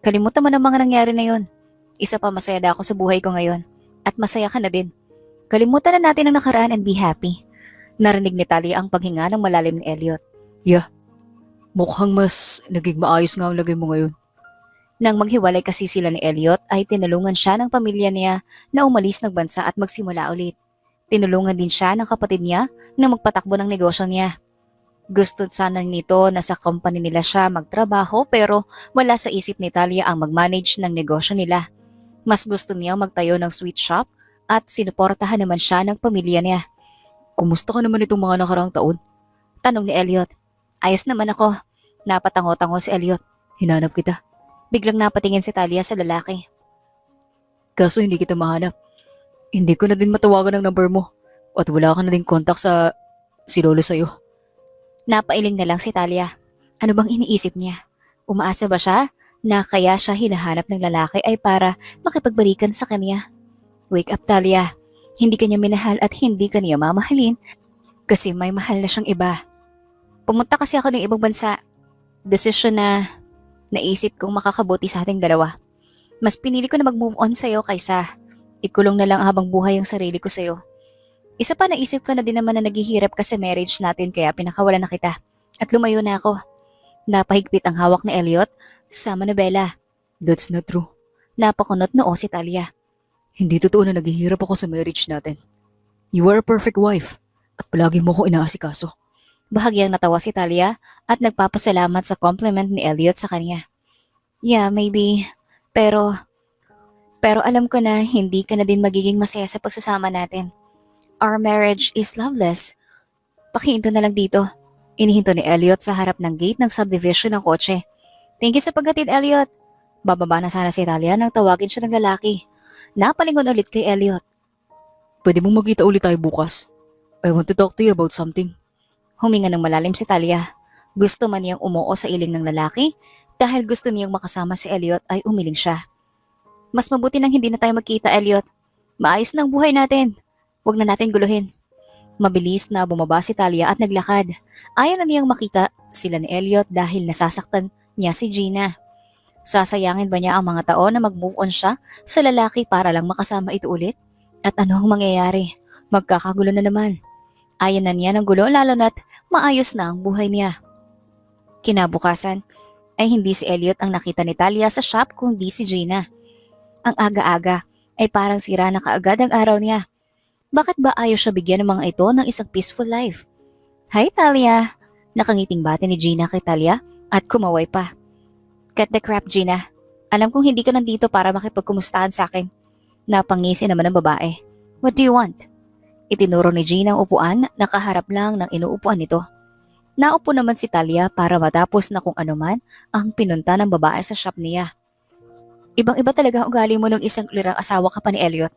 Kalimutan mo na mga nangyari na yun. Isa pa masaya na ako sa buhay ko ngayon. At masaya ka na din. Kalimutan na natin ang nakaraan and be happy. Narinig ni Talia ang paghinga ng malalim ni Elliot. Yeah. Mukhang mas naging maayos nga ang lagay mo ngayon. Nang maghiwalay kasi sila ni Elliot ay tinulungan siya ng pamilya niya na umalis ng bansa at magsimula ulit. Tinulungan din siya ng kapatid niya na magpatakbo ng negosyo niya. Gusto sana nito na sa company nila siya magtrabaho pero wala sa isip ni Talia ang mag-manage ng negosyo nila. Mas gusto niya magtayo ng sweet shop at sinuportahan naman siya ng pamilya niya. Kumusta ka naman itong mga nakaraang taon? Tanong ni Elliot. Ayos naman ako. Napatango-tango si Elliot. Hinanap kita. Biglang napatingin si Talia sa lalaki. Kaso hindi kita mahanap. Hindi ko na din matawagan ang number mo. At wala ka na din contact sa si Lolo sa'yo. Napailing na lang si Talia. Ano bang iniisip niya? Umaasa ba siya na kaya siya hinahanap ng lalaki ay para makipagbalikan sa kanya? Wake up, Talia. Hindi kanya minahal at hindi kanya mamahalin kasi may mahal na siyang iba. Pumunta kasi ako ng ibang bansa. Desisyon na naisip kong makakabuti sa ating dalawa. Mas pinili ko na mag-move on sa'yo kaysa ikulong na lang habang buhay ang sarili ko sa'yo. Isa pa naisip ko na din naman na naghihirap kasi marriage natin kaya pinakawala na kita. At lumayo na ako. Napahigpit ang hawak ni Elliot sa manubela. That's not true. Napakunot noo si Talia. Hindi totoo na naghihirap ako sa marriage natin. You are a perfect wife at palagi mo ko inaasikaso. Bahagyang natawa si Talia at nagpapasalamat sa compliment ni Elliot sa kanya. Yeah, maybe. Pero alam ko na hindi ka na din magiging masaya sa pagsasama natin. Our marriage is loveless. Pakihinto na lang dito. Inihinto ni Elliot sa harap ng gate ng subdivision ng kotse. Thank you sa paghatid, Elliot. Bababa na sana si Talia nang tawagin siya ng lalaki. Napalingon ulit kay Elliot. Pwede mong magkita ulit tayo bukas. I want to talk to you about something. Huminga ng malalim si Talia. Gusto man niyang umuo sa iling ng lalaki dahil gusto niyang makasama si Elliot ay umiling siya. Mas mabuti nang hindi na tayo magkita, Elliot. Maayos na ang buhay natin. Huwag na natin guluhin. Mabilis na bumaba si Talia at naglakad. Ayaw na niyang makita sila ni Elliot dahil nasasaktan niya si Gina. Sasayangin ba niya ang mga taon na mag-move on siya sa lalaki para lang makasama ito ulit? At ano ang mangyayari? Magkakagulo na naman. Ayaw na niya ng gulo lalo na't maayos na ang buhay niya. Kinabukasan ay hindi si Elliot ang nakita ni Talia sa shop kundi si Gina. Ang aga-aga ay parang sira na kaagad ang araw niya. Bakit ba ayaw siya bigyan ng mga ito ng isang peaceful life? Hi Talia! Nakangiting bati ni Gina kay Talia at kumaway pa. Cut the crap, Gina. Alam kong hindi ka nandito para makipagkumustahan sa akin. Napangisi naman ang babae. What do you want? Itinuro ni Gina ang upuan, nakaharap lang ng inuupuan nito. Naupo naman si Talia para matapos na kung ano man ang pinunta ng babae sa shop niya. Ibang-iba talaga ang ugali mo nung isang lirang asawa ka pa ni Elliot.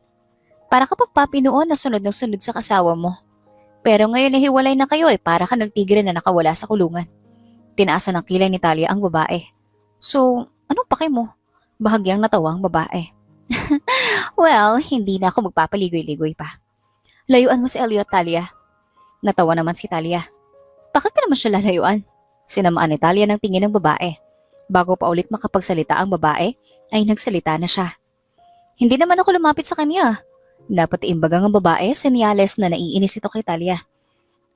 Para ka pang papi noon na sunod ng sunod sa kasawa mo. Pero ngayon nahiwalay na kayo para ka ng tigre na nakawala sa kulungan. Tinaasan ng kilay ni Talia ang babae. So, anong pake mo? Bahagyang natawa ang babae. Well, hindi na ako magpapaligoy-ligoy pa. Layuan mo si Elliot, Talia. Natawa naman si Talia. Bakit ka naman siya lalayuan? Sinamaan ni Talia ng tingin ng babae. Bago pa ulit makapagsalita ang babae, ay nagsalita na siya. Hindi naman ako lumapit sa kanya. Dapat iimbagang ang babae, senyales na naiinis ito kay Talia.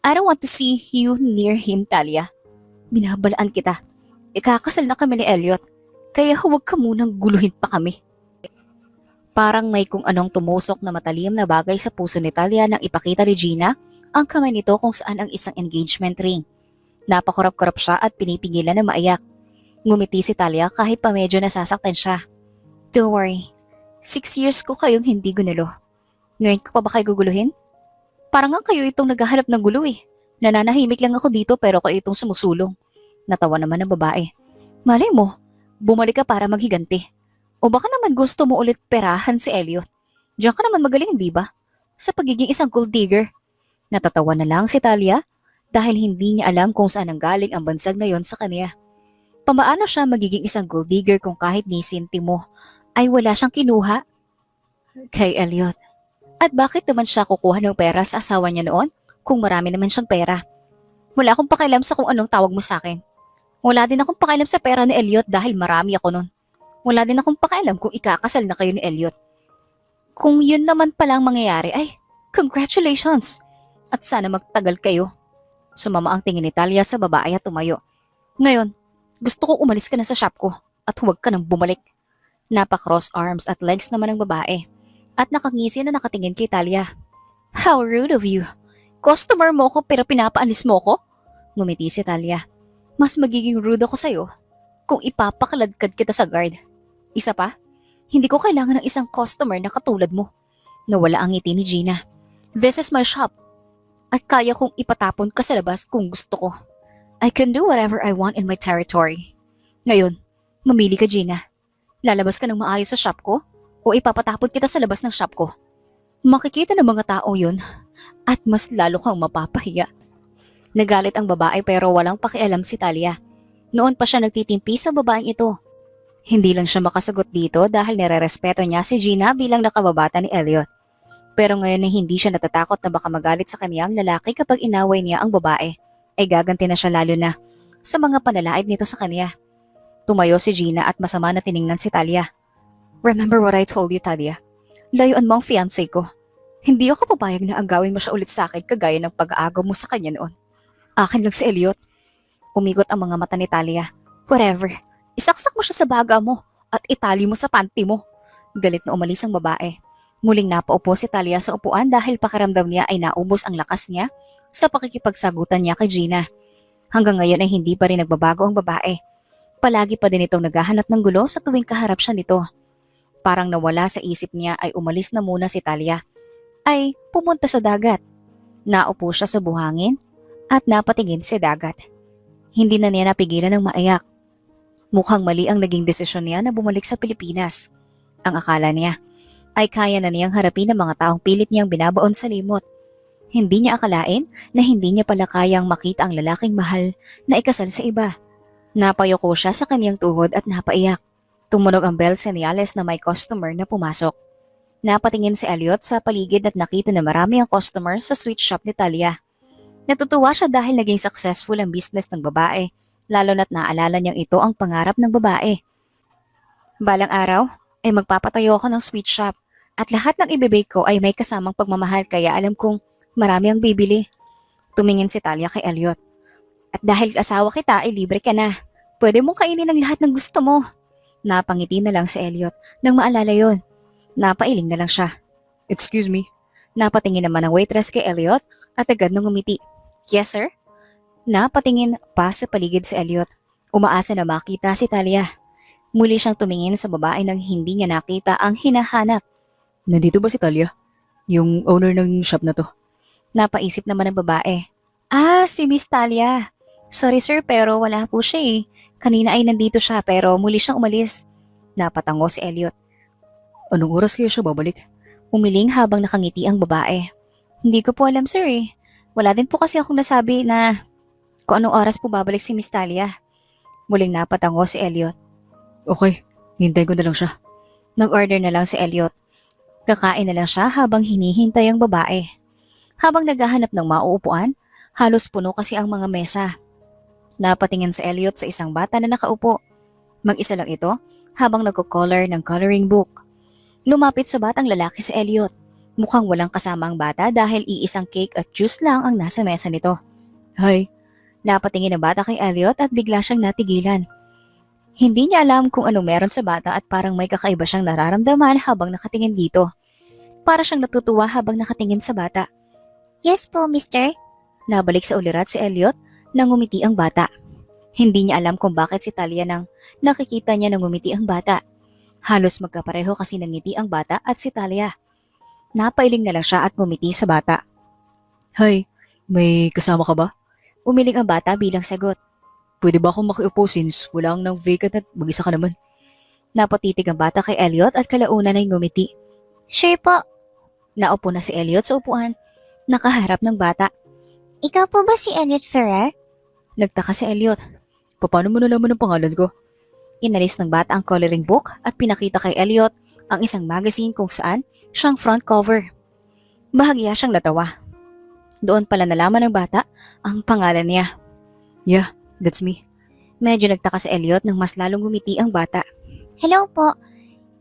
I don't want to see you near him, Talia. Binabalaan kita. Ikakasal na kami ni Elliot, kaya huwag ka munang guluhin pa kami. Parang may kung anong tumusok na matalim na bagay sa puso ni Talia nang ipakita ni Gina ang kamay nito kung saan ang isang engagement ring. Napakurap-kurap siya at pinipigilan na maiyak. Ngumiti si Talia kahit pa medyo nasasaktan siya. Don't worry, 6 years ko kayong hindi gunulo. Ngayon ko pa ba kayo guguluhin? Parang nga kayo itong naghahanap ng gulo eh. Nananahimik lang ako dito pero kayo itong sumusulong. Natawa naman ang babae. Malay mo, bumalik ka para maghiganti. O baka naman gusto mo ulit perahan si Elliot. Diyan ka naman magaling, di ba? Sa pagiging isang gold digger. Natatawa na lang si Talia dahil hindi niya alam kung saan ang galing ang bansag na yon sa kanya. Pamaano siya magiging isang gold digger kung kahit ni sentimo ay wala siyang kinuha? Kay Elliot. At bakit naman siya kukuha ng pera sa asawa niya noon kung marami naman siyang pera? Wala akong pakialam sa kung anong tawag mo sa akin. Wala din akong pakialam sa pera ni Elliot dahil marami ako noon. Wala din akong pakialam kung ikakasal na kayo ni Elliot. Kung yun naman palang mangyayari ay congratulations! At sana magtagal kayo. Sumama ang tingin ni Talia sa babae at tumayo. Ngayon, gusto ko umalis ka na sa shop ko at huwag ka nang bumalik. Napa-cross arms at legs naman ang babae at nakangisi na nakatingin kay Talia. How rude of you! Customer mo ko pero pinapaalis mo ko? Ngumiti si Talia. Mas magiging rude ako sa'yo kung ipapakaladkad kita sa guard. Isa pa, hindi ko kailangan ng isang customer na katulad mo. Nawala ang ngiti ni Gina. This is my shop. At kaya kong ipatapon ka sa labas kung gusto ko. I can do whatever I want in my territory. Ngayon, mamili ka Gina. Lalabas ka ng maayos sa shop ko o ipapatapon kita sa labas ng shop ko. Makikita ng mga tao yun at mas lalo kang mapapahiya. Nagalit ang babae pero walang pakialam si Talia. Noon pa siya nagtitimpi sa babaeng ito. Hindi lang siya makasagot dito dahil nire-respeto niya si Gina bilang nakababata ni Elliot. Pero ngayon na hindi siya natatakot na baka magalit sa kanya ang lalaki kapag inaway niya ang babae, ay gaganti na siya lalo na sa mga panalait nito sa kanya. Tumayo si Gina at masama na tiningnan si Talia. Remember what I told you, Talia? Layuan mo ang fiancé ko. Hindi ako papayag na agawin mo siya ulit sa akin kagaya ng pag-aagaw mo sa kanya noon. Akin lang si Elliot. Umikot ang mga mata ni Talia. Whatever. Isaksak mo siya sa baga mo at itali mo sa panty mo. Galit na umalis ang babae. Muling napaupo si Talia sa upuan dahil pakiramdam niya ay naubos ang lakas niya sa pakikipagsagutan niya kay Gina. Hanggang ngayon ay hindi pa rin nagbabago ang babae. Palagi pa din itong naghahanap ng gulo sa tuwing kaharap siya nito. Parang nawala sa isip niya ay umalis na muna si Talia. Ay pumunta sa dagat. Naupo siya sa buhangin at napatingin sa dagat. Hindi na niya napigilan ng maiyak. Mukhang mali ang naging desisyon niya na bumalik sa Pilipinas. Ang akala niya ay kaya na niyang harapin ang mga taong pilit niyang binabaon sa limot. Hindi niya akalain na hindi niya pala kayang makita ang lalaking mahal na ikasal sa iba. Napayoko siya sa kanyang tuhod at napaiyak. Tumunog ang bell senyales na may customer na pumasok. Napatingin si Elliot sa paligid at nakita na marami ang customer sa sweet shop ni Talia. Natutuwa siya dahil naging successful ang business ng babae, lalo na't naalala niyang ito ang pangarap ng babae. Balang araw ay magpapatayo ako ng sweet shop at lahat ng ibibake ko ay may kasamang pagmamahal kaya alam kong marami ang bibili. Tumingin si Talia kay Elliot. At dahil asawa kita ay libre ka na. Pwede mong kainin ang lahat ng gusto mo. Napangiti na lang si Elliot nang maalala yon. Napailing na lang siya. Excuse me. Napatingin naman ang waitress kay Elliot at agad nang ngumiti. Yes sir? Napatingin pa sa paligid si Elliot. Umaasa na makita si Talia. Muli siyang tumingin sa babae nang hindi niya nakita ang hinahanap. Nandito ba si Talia? Yung owner ng shop na to? Napaisip naman ng babae. Ah, si Miss Talia. Sorry sir pero wala po siya eh. Kanina ay nandito siya pero muli siyang umalis. Napatango si Elliot. Anong oras kaya siya babalik? Umiling habang nakangiti ang babae. Hindi ko po alam sir eh. Wala din po kasi akong nasabi na kung anong oras po babalik si Miss Talia. Muling napatango si Elliot. Okay, hintayin ko na lang siya. Nag-order na lang si Elliot. Kakain na lang siya habang hinihintay ang babae. Habang naghahanap ng mauupuan, halos puno kasi ang mga mesa. Napatingin si Elliot sa isang bata na nakaupo. Mag-isa lang ito habang nagko-color ng coloring book. Lumapit sa batang lalaki si Elliot. Mukhang walang kasama ang bata dahil iisang cake at juice lang ang nasa mesa nito. Hi. Napatingin ang bata kay Elliot at bigla siyang natigilan. Hindi niya alam kung anong meron sa bata at parang may kakaiba siyang nararamdaman habang nakatingin dito. Para siyang natutuwa habang nakatingin sa bata. Yes po, mister. Nabalik sa ulirat si Elliot nang ngumiti ang bata. Hindi niya alam kung bakit si Talia nang nakikita niya nang ngumiti ang bata. Halos magkapareho kasi nangiti ang bata at si Talia. Napailing na lang siya at ngumiti sa bata. Hi, may kasama ka ba? Umiling ang bata bilang sagot. Pwede ba akong makiupo since wala nang vacant at mag-isa ka naman? Napatitig ang bata kay Elliot at kalaunan ay ngumiti. Sure po. Naupo na si Elliot sa upuan, nakaharap ng bata. Ikaw po ba si Elliot Ferrer? Nagtaka si Elliot. Paano mo nalaman ang pangalan ko? Inalis ng bata ang coloring book at pinakita kay Elliot ang isang magazine kung saan siyang front cover. Bahagya siyang natawa. Doon pala nalaman ng bata ang pangalan niya. Yeah, that's me. Medyo nagtaka si Elliot nang mas lalong ngumiti ang bata. Hello po.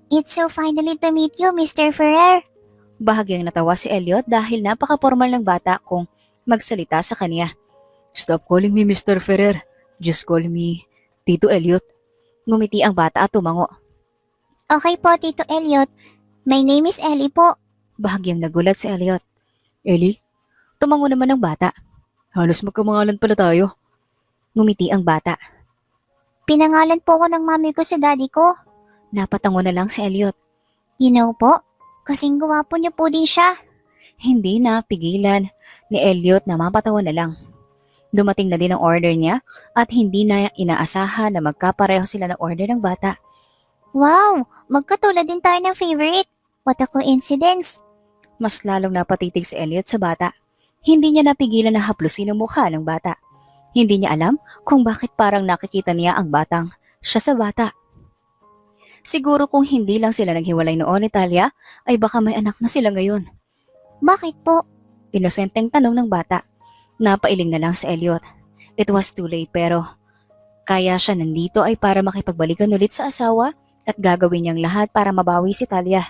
It's so finally to meet you, Mr. Ferrer. Bahagyang natawa si Elliot dahil napaka-formal ng bata kung magsalita sa kanya. Stop calling me Mr. Ferrer. Just call me Tito Elliot. Ngumiti ang bata at tumango. Okay po, Tito Elliot. My name is Ellie po. Bahagyang nagulat si Elliot. Ellie? Tumango naman ang bata. Halos magkamangalan pala tayo. Ngumiti ang bata. Pinangalan po ko ng mami ko sa daddy ko. Napatango na lang si Elliot. You know po, kasing gwapo niyo po din siya. Hindi na pigilan ni Elliot na mapatawa na lang. Dumating na din ang order niya at hindi na inaasahan na magkapareho sila ng order ng bata. Wow, magkatulad din tayo ng favorite. What a coincidence. Mas lalong napatitig si Elliot sa bata. Hindi niya napigilan na haplusin ang mukha ng bata. Hindi niya alam kung bakit parang nakikita niya ang batang siya sa bata. Siguro kung hindi lang sila naghiwalay noon ni Talia, ay baka may anak na sila ngayon. Bakit po? Inosenteng tanong ng bata. Napailing na lang si Elliot. It was too late pero kaya siya nandito ay para makipagbalikan ulit sa asawa at gagawin niyang lahat para mabawi si Talia.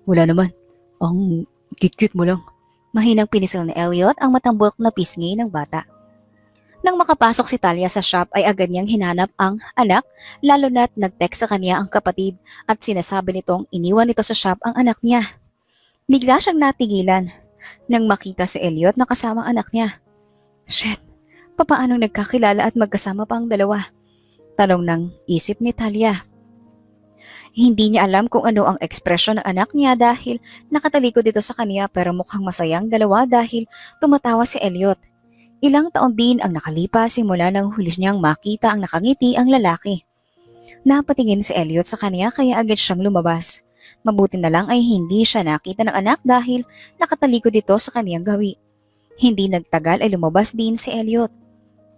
Wala naman. Ang cute-cute mo lang. Mahinang pinisil ni Elliot ang matambok na pisngi ng bata. Nang makapasok si Talia sa shop ay agad niyang hinanap ang anak lalo na't nag-text sa kanya ang kapatid at sinasabi nitong iniwan nito sa shop ang anak niya. Bigla siyang natigilan nang makita si Elliot na kasama ang anak niya. Shit, papaano nagkakilala at magkasama pa ang dalawa? Tanong ng isip ni Talia. Hindi niya alam kung ano ang ekspresyon ng anak niya dahil nakatalikod dito sa kanya pero mukhang masayang dalawa dahil tumatawa si Elliot. Ilang taon din ang nakalipas simula nang huli niyang makita ang nakangiti ang lalaki. Napatingin si Elliot sa kanya kaya agad siyang lumabas. Mabuti na lang ay hindi siya nakita ng anak dahil nakatalikod ito sa kaniyang gawi. Hindi nagtagal ay lumabas din si Elliot.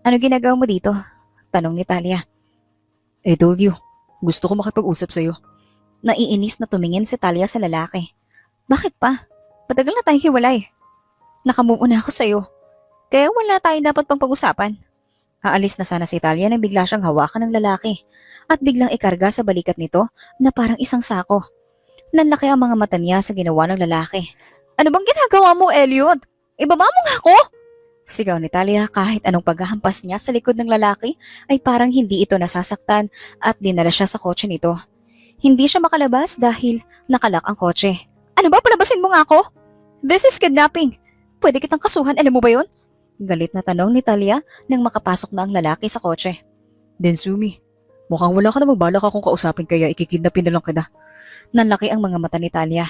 Ano ginagawa mo dito? Tanong ni Talia. I told you, gusto ko makipag-usap sa'yo. Naiinis na tumingin si Talia sa lalaki. Bakit pa? Patagal na tayong hiwalay. Nakamove on na ako sa'yo. Kaya wala tayong dapat pang pag-usapan. Aalis na sana si Talia nang bigla siyang hawakan ng lalaki at biglang ikarga sa balikat nito na parang isang sako. Nanlaki ang mga mata niya sa ginawa ng lalaki. Ano bang ginagawa mo, Elliot? Ibaba mo nga ako! Sigaw ni Talia kahit anong paghahampas niya sa likod ng lalaki ay parang hindi ito nasasaktan at dinala siya sa kotse nito. Hindi siya makalabas dahil nakalak ang kotse. Ano ba, palabasin mo nga ako? This is kidnapping. Pwede kitang kasuhan, alam mo ba yun? Galit na tanong ni Talia nang makapasok na ang lalaki sa kotse. Densumi, mukhang wala ka na magbalak akong kausapin kaya ikikidnapin na lang kita. Nanlaki ang mga mata ni Talia.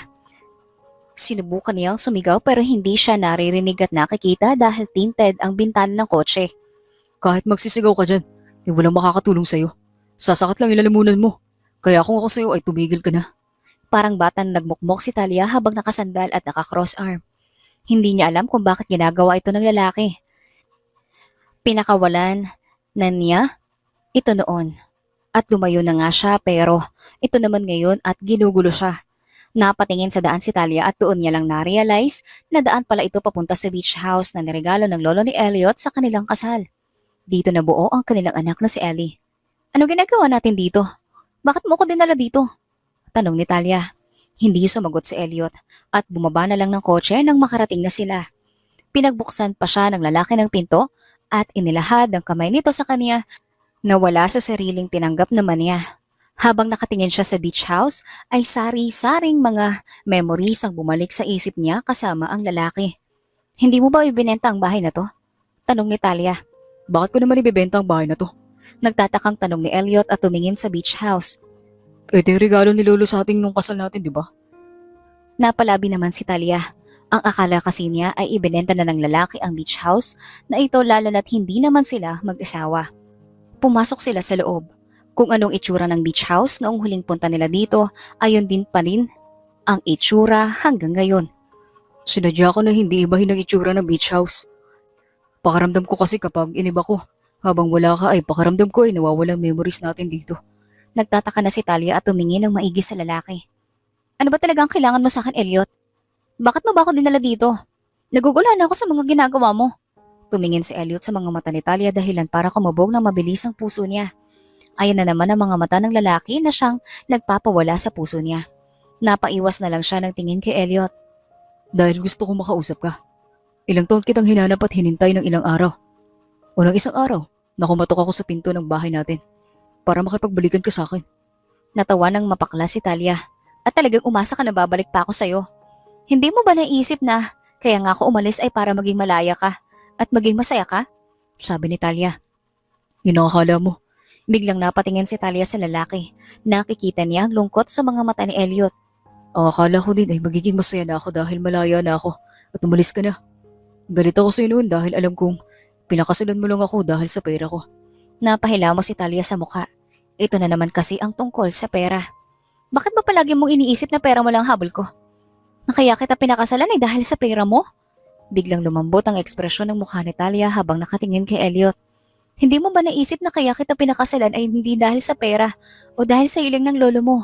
Sinubukan niyang sumigaw pero hindi siya naririnig at nakikita dahil tinted ang bintana ng kotse. Kahit magsisigaw ka dyan, walang makakatulong sa'yo. Sasakat lang ilalamunan mo. Kaya kung ako sa'yo ay tumigil ka na. Parang batang nagmukmok si Talia habang nakasandal at naka-cross arm. Hindi niya alam kung bakit ginagawa ito ng lalaki. Pinakawalan na niya ito noon. At lumayo na nga siya pero ito naman ngayon at ginugulo siya. Napatingin sa daan si Talia at doon niya lang na-realize na daan pala ito papunta sa beach house na niregalo ng lolo ni Elliot sa kanilang kasal. Dito na buo ang kanilang anak na si Ellie. Ano ginagawa natin dito? Bakit mo ko dinala dito? Tanong ni Talia. Hindi sumagot si Elliot at bumaba na lang ng kotse nang makarating na sila. Pinagbuksan pa siya ng lalaki ng pinto at inilahad ang kamay nito sa kanya na wala sa sariling tinanggap naman niya. Habang nakatingin siya sa beach house ay sari-saring mga memories ang bumalik sa isip niya kasama ang lalaki. Hindi mo ba ibinenta ang bahay na to? Tanong ni Talia. Bakit ko naman ibibenta ang bahay na to? Nagtatakang tanong ni Elliot at tumingin sa beach house. Ito yung regalo ni Lolo sa ating nung kasal natin, di ba? Napalabi naman si Talia. Ang akala kasi niya ay ibinenta na ng lalaki ang beach house na ito lalo na't hindi naman sila mag-asawa. Pumasok sila sa loob. Kung anong itsura ng beach house noong huling punta nila dito, ayon din pa rin ang itsura hanggang ngayon. Sinadya ko na hindi ibahin ang itsura ng beach house. Pakaramdam ko kasi kapag iniba ko, habang wala ka ay pakaramdam ko ay nawawalang memories natin dito. Nagtataka na si Talia at tumingin ng maigi sa lalaki. Ano ba talagang kailangan mo sa akin, Elliot? Bakit mo ba ako dinala dito? Nagugulan ako sa mga ginagawa mo. Tumingin si Elliot sa mga mata ni Talia dahilan para kumubog ng mabilis ang puso niya. Ayan na naman ang mga mata ng lalaki na siyang nagpapawala sa puso niya. Napaiwas na lang siya ng tingin kay Elliot. Dahil gusto ko makausap ka. Ilang taon kitang hinanap at hinintay ng ilang araw. Unang isang araw, nakumatok ako sa pinto ng bahay natin para makipagbalikan ka sa akin. Natawa ng mapakla si Talia. At talagang umasa ka na babalik pa ako sa'yo. Hindi mo ba naisip na kaya nga ako umalis ay para maging malaya ka at maging masaya ka? Sabi ni Talia. Yun ang akala mo. Biglang napatingin si Talia sa lalaki. Nakikita niya ang lungkot sa mga mata ni Elliot. Ang akala ko din ay magiging masaya na ako dahil malaya na ako at umalis ka na. Galit ako sa'yo noon dahil alam kong pinakasalan mo lang ako dahil sa pera ko. Napahilaw mo si Talia sa mukha. Ito na naman kasi ang tungkol sa pera. Bakit ba palagi mong iniisip na pera mo lang habol ko? Na kaya kita pinakasalan ay dahil sa pera mo? Biglang lumambot ang ekspresyon ng mukha ni Talia habang nakatingin kay Elliot. Hindi mo ba naisip na kaya kita pinakasalan ay hindi dahil sa pera o dahil sa iling ng lolo mo?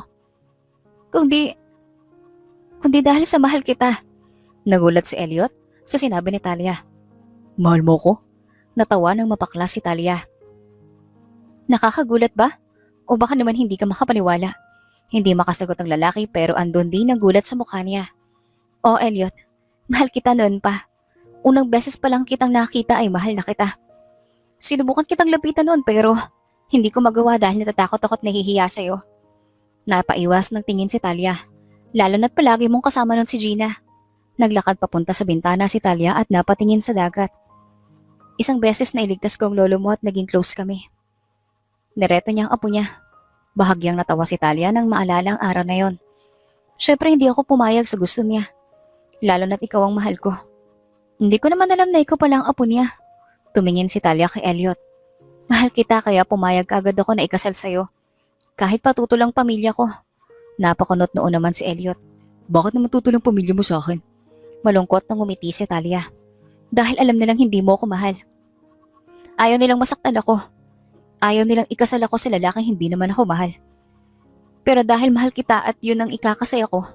Kundi dahil sa mahal kita. Nagulat si Elliot sa sinabi ni Talia. Mahal mo ko? Natawa ng mapakla si Talia. Nakakagulat ba? O baka naman hindi ka makapaniwala? Hindi makasagot ang lalaki pero andun din ang gulat sa mukha niya. Oh Elliot, mahal kita noon pa. Unang beses pa lang kitang nakita ay mahal na kita. Sinubukan kitang lapitan noon pero hindi ko magawa dahil natatakot ako't nahihiya sa'yo. Napaiwas ng tingin si Talia, lalo na't palagi mong kasama nun si Gina. Naglakad papunta sa bintana si Talia at napatingin sa dagat. Isang beses na iligtas ko ang lolo mo at naging close kami. Nireto niya ang apo niya. Bahagyang natawa si Talia nang maalala ang araw na yon. Syempre hindi ako pumayag sa gusto niya. Lalo na't ikaw ang mahal ko. Hindi ko naman alam na ikaw pala ang apo niya. Tumingin si Talia kay Elliot. Mahal kita kaya pumayag agad ako na ikasal sa'yo. Kahit patutulang pamilya ko. Napakunot noon naman si Elliot. Bakit naman tutulang pamilya mo sa akin? Malungkot na ngumiti si Talia. Dahil alam nilang hindi mo ako mahal. Ayaw nilang masaktan ako. Ayaw nilang ikasal ako sa lalaking hindi naman ako mahal. Pero dahil mahal kita at yun ang ikakasaya ko,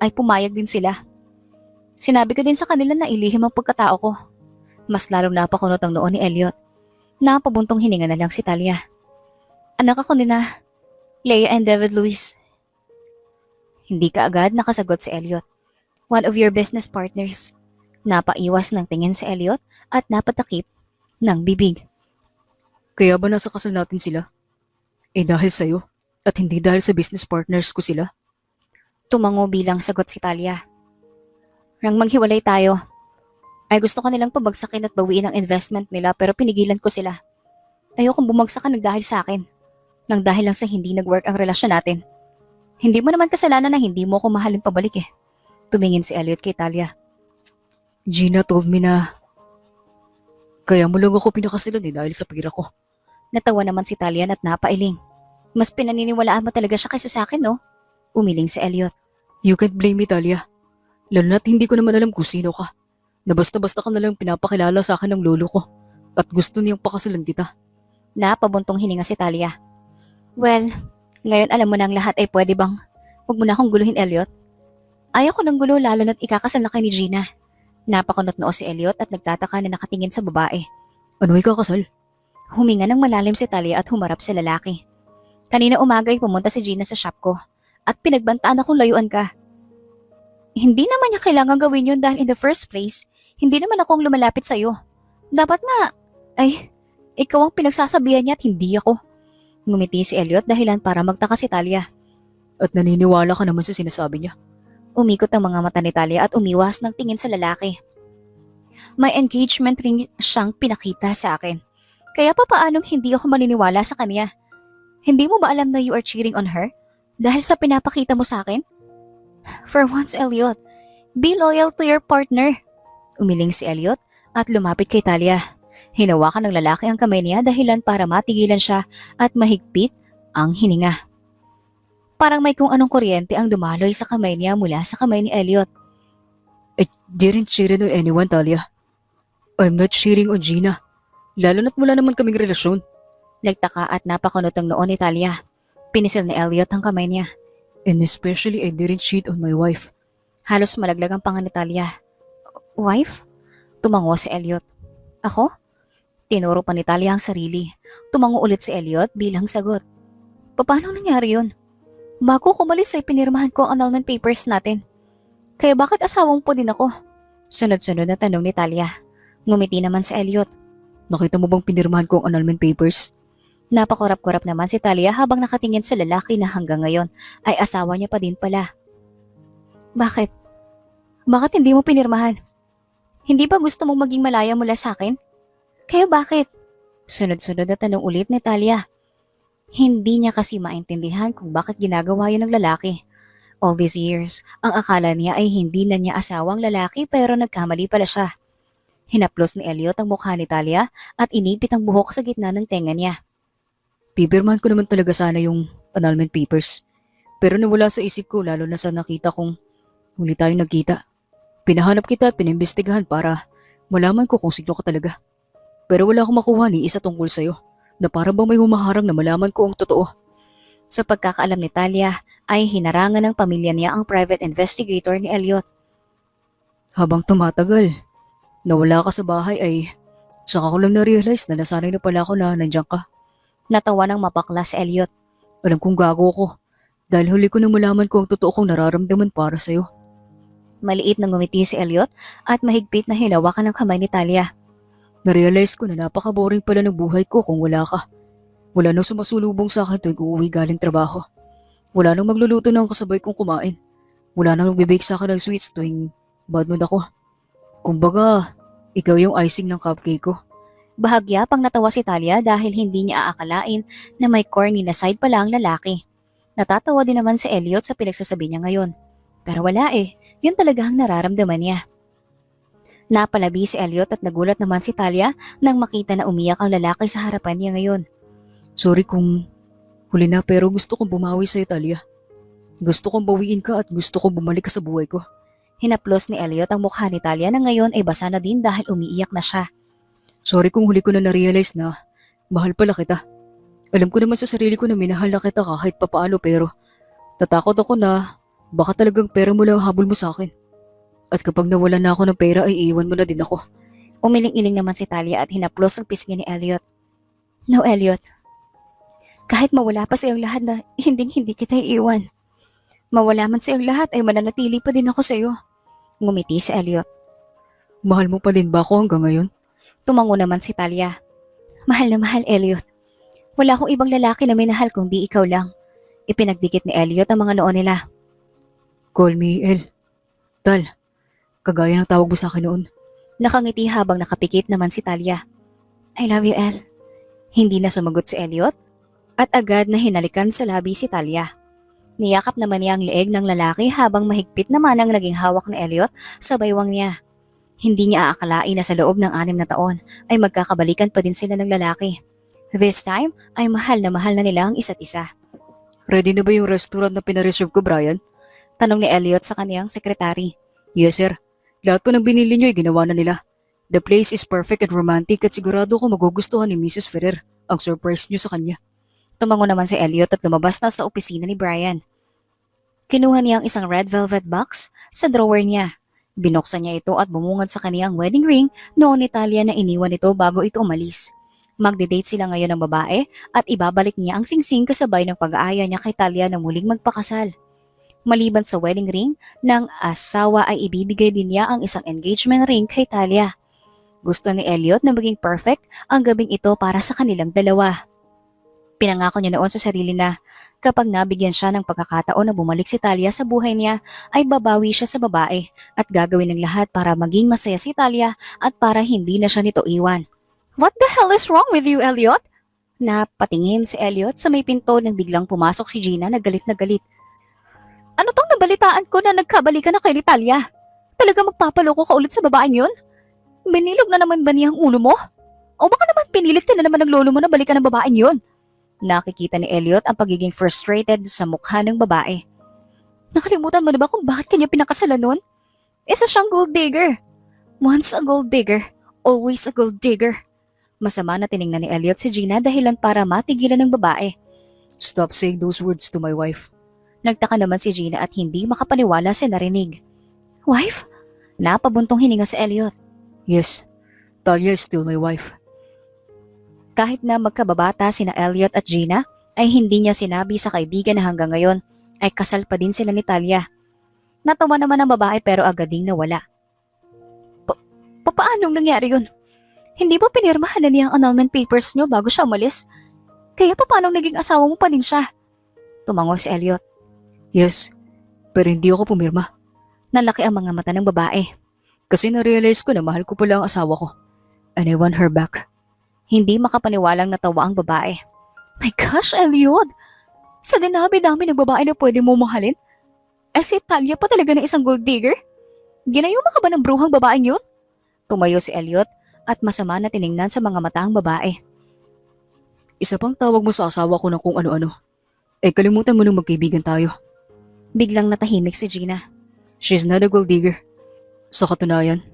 ay pumayag din sila. Sinabi ko din sa kanila na ilihim ang pagkatao ko. Mas lalong napakunot ang noo ni Elliot. Napabuntong hininga na lang si Talia. Anak ako ni na Leia and David Luis. Hindi ka agad nakasagot si Elliot. One of your business partners. Napaiwas ng tingin si Elliot at napatakip ng bibig. Kaya ba nasa kasal natin sila? Dahil sa'yo at hindi dahil sa business partners ko sila? Tumango bilang sagot si Talia. Nang maghiwalay tayo, ay gusto ko nilang pabagsakin at bawiin ang investment nila pero pinigilan ko sila. Ayokong bumagsak ng dahil sa akin. Nang dahil lang sa hindi nag-work ang relasyon natin. Hindi mo naman kasalanan na hindi mo ako mahalin pabalik eh. Tumingin si Elliot kay Talia. Gina told me na kaya mo lang ako pinakasalan dahil sa pira ko. Natawa naman si Talia at napailing. Mas pinaniniwalaan mo talaga siya kaysa sa akin, no? Umiling si Elliot. You can't blame me, Talia. Lalo na't hindi ko naman alam kung sino ka. Na basta-basta ka nalang pinapakilala sa akin ng lolo ko. At gusto niyang pakasalan kita. Napabuntong hininga si Talia. Well, ngayon alam mo na ang lahat ay pwede bang huwag mo na akong guluhin, Elliot? Ayaw ko ng gulo lalo na't ikakasal na kay ni Gina. Napakunot noo si Elliot at nagtataka na nakatingin sa babae. Ano ikakasal? Huminga ng malalim si Talia at humarap sa lalaki. Kanina umaga ay pumunta si Gina sa shop ko at pinagbantaan akong layuan ka. Hindi naman niya kailangan gawin yun dahil in the first place, hindi naman ako ang lumalapit sa'yo. Dapat nga, ikaw ang pinagsasabihan niya at hindi ako. Ngumiti si Elliot dahilan para magtaka si Talia. At naniniwala ka naman sa sinasabi niya. Umikot ang mga mata ni Talia at umiwas ng tingin sa lalaki. May engagement ring siyang pinakita sa akin. Kaya pa paanong hindi ako maniniwala sa kanya? Hindi mo ba alam na you are cheating on her? Dahil sa pinapakita mo sa akin? For once, Elliot, be loyal to your partner. Umiling si Elliot at lumapit kay Talia. Hinawakan ng lalaki ang kamay niya dahilan para matigilan siya at mahigpit ang hininga. Parang may kung anong kuryente ang dumaloy sa kamay niya mula sa kamay ni Elliot. I didn't cheat on anyone, Talia. I'm not cheating on Gina. Lalo na't wala naman kaming relasyon. Nagtaka at napakunot ang noo ni Talia. Pinisil ni Elliot ang kamay niya. And especially I didn't cheat on my wife. Halos malaglag ang panga ni Talia. Wife? Tumango si Elliot. Ako? Tinuro pa ni Talia ang sarili. Tumango ulit si Elliot bilang sagot. Paano nangyari yun? Bago kumalis ay pinirmahan ko ang annulment papers natin. Kaya bakit asawang po din ako? Sunod-sunod na tanong ni Talia. Ngumiti naman si Elliot. Nakita mo bang pinirmahan ko ang annulment papers? Napakurap-kurap naman si Talia habang nakatingin sa lalaki na hanggang ngayon ay asawa niya pa din pala. Bakit? Bakit hindi mo pinirmahan? Hindi ba gusto mong maging malaya mula sa akin? Kaya bakit? Sunod-sunod na tanong ulit ni Talia. Hindi niya kasi maintindihan kung bakit ginagawa yun ng lalaki. All these years, ang akala niya ay hindi na niya asawang lalaki pero nagkamali pala siya. Hinaplos ni Elliot ang mukha ni Talia at inipit ang buhok sa gitna ng tenga niya. Pipirmahan ko naman talaga sana yung annulment papers. Pero nawala sa isip ko lalo na sa nakita kong huli tayong nagkita. Pinahanap kita at pinimbestigahan para malaman ko kung sino ka talaga. Pero wala akong makuha ni isa tungkol sa'yo na para bang may humaharang na malaman ko ang totoo. Sa pagkakaalam ni Talia ay hinarangan ng pamilya niya ang private investigator ni Elliot. Habang tumatagal, nawala ka sa bahay ay saka ko lang na-realize na nasanay na pala ako na nandiyan ka. Natawa ng mapakla si Elliot. Alam kong gago ko dahil huli ko nang malaman ko ang totoo kong nararamdaman para sa'yo. Maliit na ngumiti si Elliot at mahigpit na hinawakan ng kamay ni Talia. Na-realize ko na napaka-boring pala ng buhay ko kung wala ka. Wala nang sumasulubong sa akin tuwing uuwi galing trabaho. Wala nang magluluto ng kasabay kong kumain. Wala nang magbibake sa akin ng sweets tuwing bad mood ako. Kumbaga, ikaw yung icing ng cupcake ko. Bahagya pang natawa si Talia dahil hindi niya aakalain na may corny na side pala ang lalaki. Natatawa din naman si Elliot sa pinagsasabi niya ngayon. Pero wala yun talaga ang nararamdaman niya. Napalabi si Elliot at nagulat naman si Talia nang makita na umiyak ang lalaki sa harapan niya ngayon. Sorry kung Huli na pero gusto kong bumawi sa'yo, Talia. Gusto kong bawiin ka at gusto kong bumalik ka sa buhay ko. Hinaplos ni Elliot ang mukha ni Talia na ngayon ay basa na din dahil umiiyak na siya. Sorry kung huli ko na na-realize na mahal pala kita. Alam ko naman sa sarili ko na minahal na kita kahit papaano pero tatakot ako na baka talagang pera mo lang ang habol mo sa akin. At kapag nawala na ako ng pera ay iiwan mo na din ako. Umiling-iling naman si Talia at hinaplos ang pisngi ni Elliot. No, Elliot. Kahit mawala pa sa iyong lahat na hindi kita iiwan. Mawala man sa iyong lahat ay mananatili pa din ako sa iyo. Ngumiti si Elliot. Mahal mo pa din ba ako hanggang ngayon? Tumango naman si Talia. Mahal na mahal, Elliot. Wala akong ibang lalaki na minahal kung di ikaw lang. Ipinagdikit ni Elliot ang mga noo nila. Call me El. Tal, kagaya ng tawag mo sa akin noon. Nakangiti habang nakapikit naman si Talia. I love you, El. Hindi na sumagot si Elliot at agad na hinalikan sa labi si Talia. Niyakap naman niya ang leeg ng lalaki habang mahigpit naman ang naging hawak ni Elliot sa baywang niya. Hindi niya aakalain na sa loob ng 6 na taon ay magkakabalikan pa din sila ng lalaki. This time ay mahal na nila ang isa't isa. Ready na ba yung restaurant na pinareserve ko, Brian? Tanong ni Elliot sa kaniyang sekretary. Yes, sir. Lahat po ng binili niyo ay ginawa na nila. The place is perfect and romantic at sigurado ko magugustuhan ni Mrs. Ferrer ang surprise niyo sa kanya. Tumango naman si Elliot at lumabas na sa opisina ni Brian. Kinuha niya ang isang red velvet box sa drawer niya. Binuksan niya ito at bumungad sa kaniyang wedding ring noon ni Talia na iniwan ito bago ito umalis. Magde-date sila ngayon ng babae at ibabalik niya ang singsing kasabay ng pag-aaya niya kay Talia na muling magpakasal. Maliban sa wedding ring, ng asawa ay ibibigay din niya ang isang engagement ring kay Talia. Gusto ni Elliot na maging perfect ang gabing ito para sa kanilang dalawa. Pinangako niya noon sa sarili na kapag nabigyan siya ng pagkakataon na bumalik si Talia sa buhay niya, ay babawi siya sa babae at gagawin ng lahat para maging masaya si Talia at para hindi na siya nito iwan. What the hell is wrong with you, Elliot? Napatingin si Elliot sa may pinto nang biglang pumasok si Gina na galit na galit. Ano tong nabalitaan ko na nagkabalikan na kay Talia? Talaga magpapaloko ka ulit sa babaeng yun? Binilog na naman ba niya ang ulo mo? O baka naman pinilit ka na naman ng lolo mo na balikan ng babaeng yun? Nakikita ni Elliot ang pagiging frustrated sa mukha ng babae. Nakalimutan mo na ba kung bakit kanya pinakasalan nun? Isa siyang gold digger. Once a gold digger, always a gold digger. Masama na tiningnan ni Elliot si Gina dahilan para matigilan ng babae. Stop saying those words to my wife. Nagtaka naman si Gina at hindi makapaniwala sa narinig. Wife? Napabuntong hininga si Elliot. Yes, Talia is still my wife. Kahit na magkababata sina Elliot at Gina, ay hindi niya sinabi sa kaibigan na hanggang ngayon ay kasal pa din sila ni Talia. Natawa naman ang babae pero agad ding nawala. Paanong nangyari yun? Hindi ba pinirmahan na niya ang annulment papers niyo bago siya umalis? Kaya paanong naging asawa mo pa din siya? Tumango si Elliot. Yes, pero hindi ako pumirma. Nalaki ang mga mata ng babae. Kasi na-realize ko na mahal ko pala ang asawa ko. And I want her back. Hindi makapaniwalang natawa ang babae. My gosh, Elliot! Sa dinabi-dami ng babae na pwede mo mahalin? Si Talia pa talaga ng isang gold digger? Ginayuma ka ba ng bruhang babaeng yun? Tumayo si Elliot at masama na tiningnan sa mga mata ang babae. Isa pang tawag mo sa asawa ko ng kung ano-ano. Kalimutan mo nang magkaibigan tayo. Biglang natahimik si Gina. She's not a gold digger. Sa katunayan,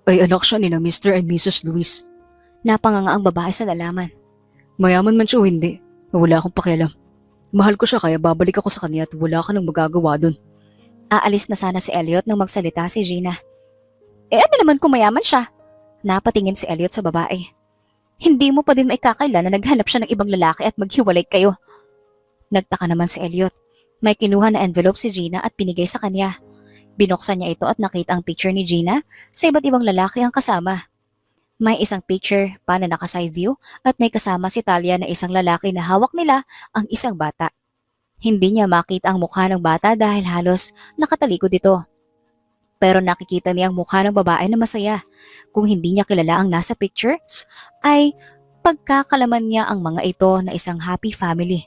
ay anak siya ni na Mr. and Mrs. Luis. Napanganga ang babae sa nalaman. Mayaman man siya o hindi, wala akong pakialam. Mahal ko siya kaya babalik ako sa kanya at wala ka nang magagawa dun. Aalis na sana si Elliot nang magsalita si Gina. Ano naman kung mayaman siya? Napatingin si Elliot sa babae. Hindi mo pa din maikakaila na naghanap siya ng ibang lalaki at maghiwalay kayo. Nagtaka naman si Elliot. May kinuha na envelope si Gina at pinigay sa kanya. Binuksan niya ito at nakita ang picture ni Gina sa iba't ibang lalaki ang kasama. May isang picture pa na naka-side view at may kasama si Talia na isang lalaki na hawak nila ang isang bata. Hindi niya makita ang mukha ng bata dahil halos nakatalikod ito. Pero nakikita niya ang mukha ng babae na masaya. Kung hindi niya kilala ang nasa pictures, ay pagkakalaman niya ang mga ito na isang happy family.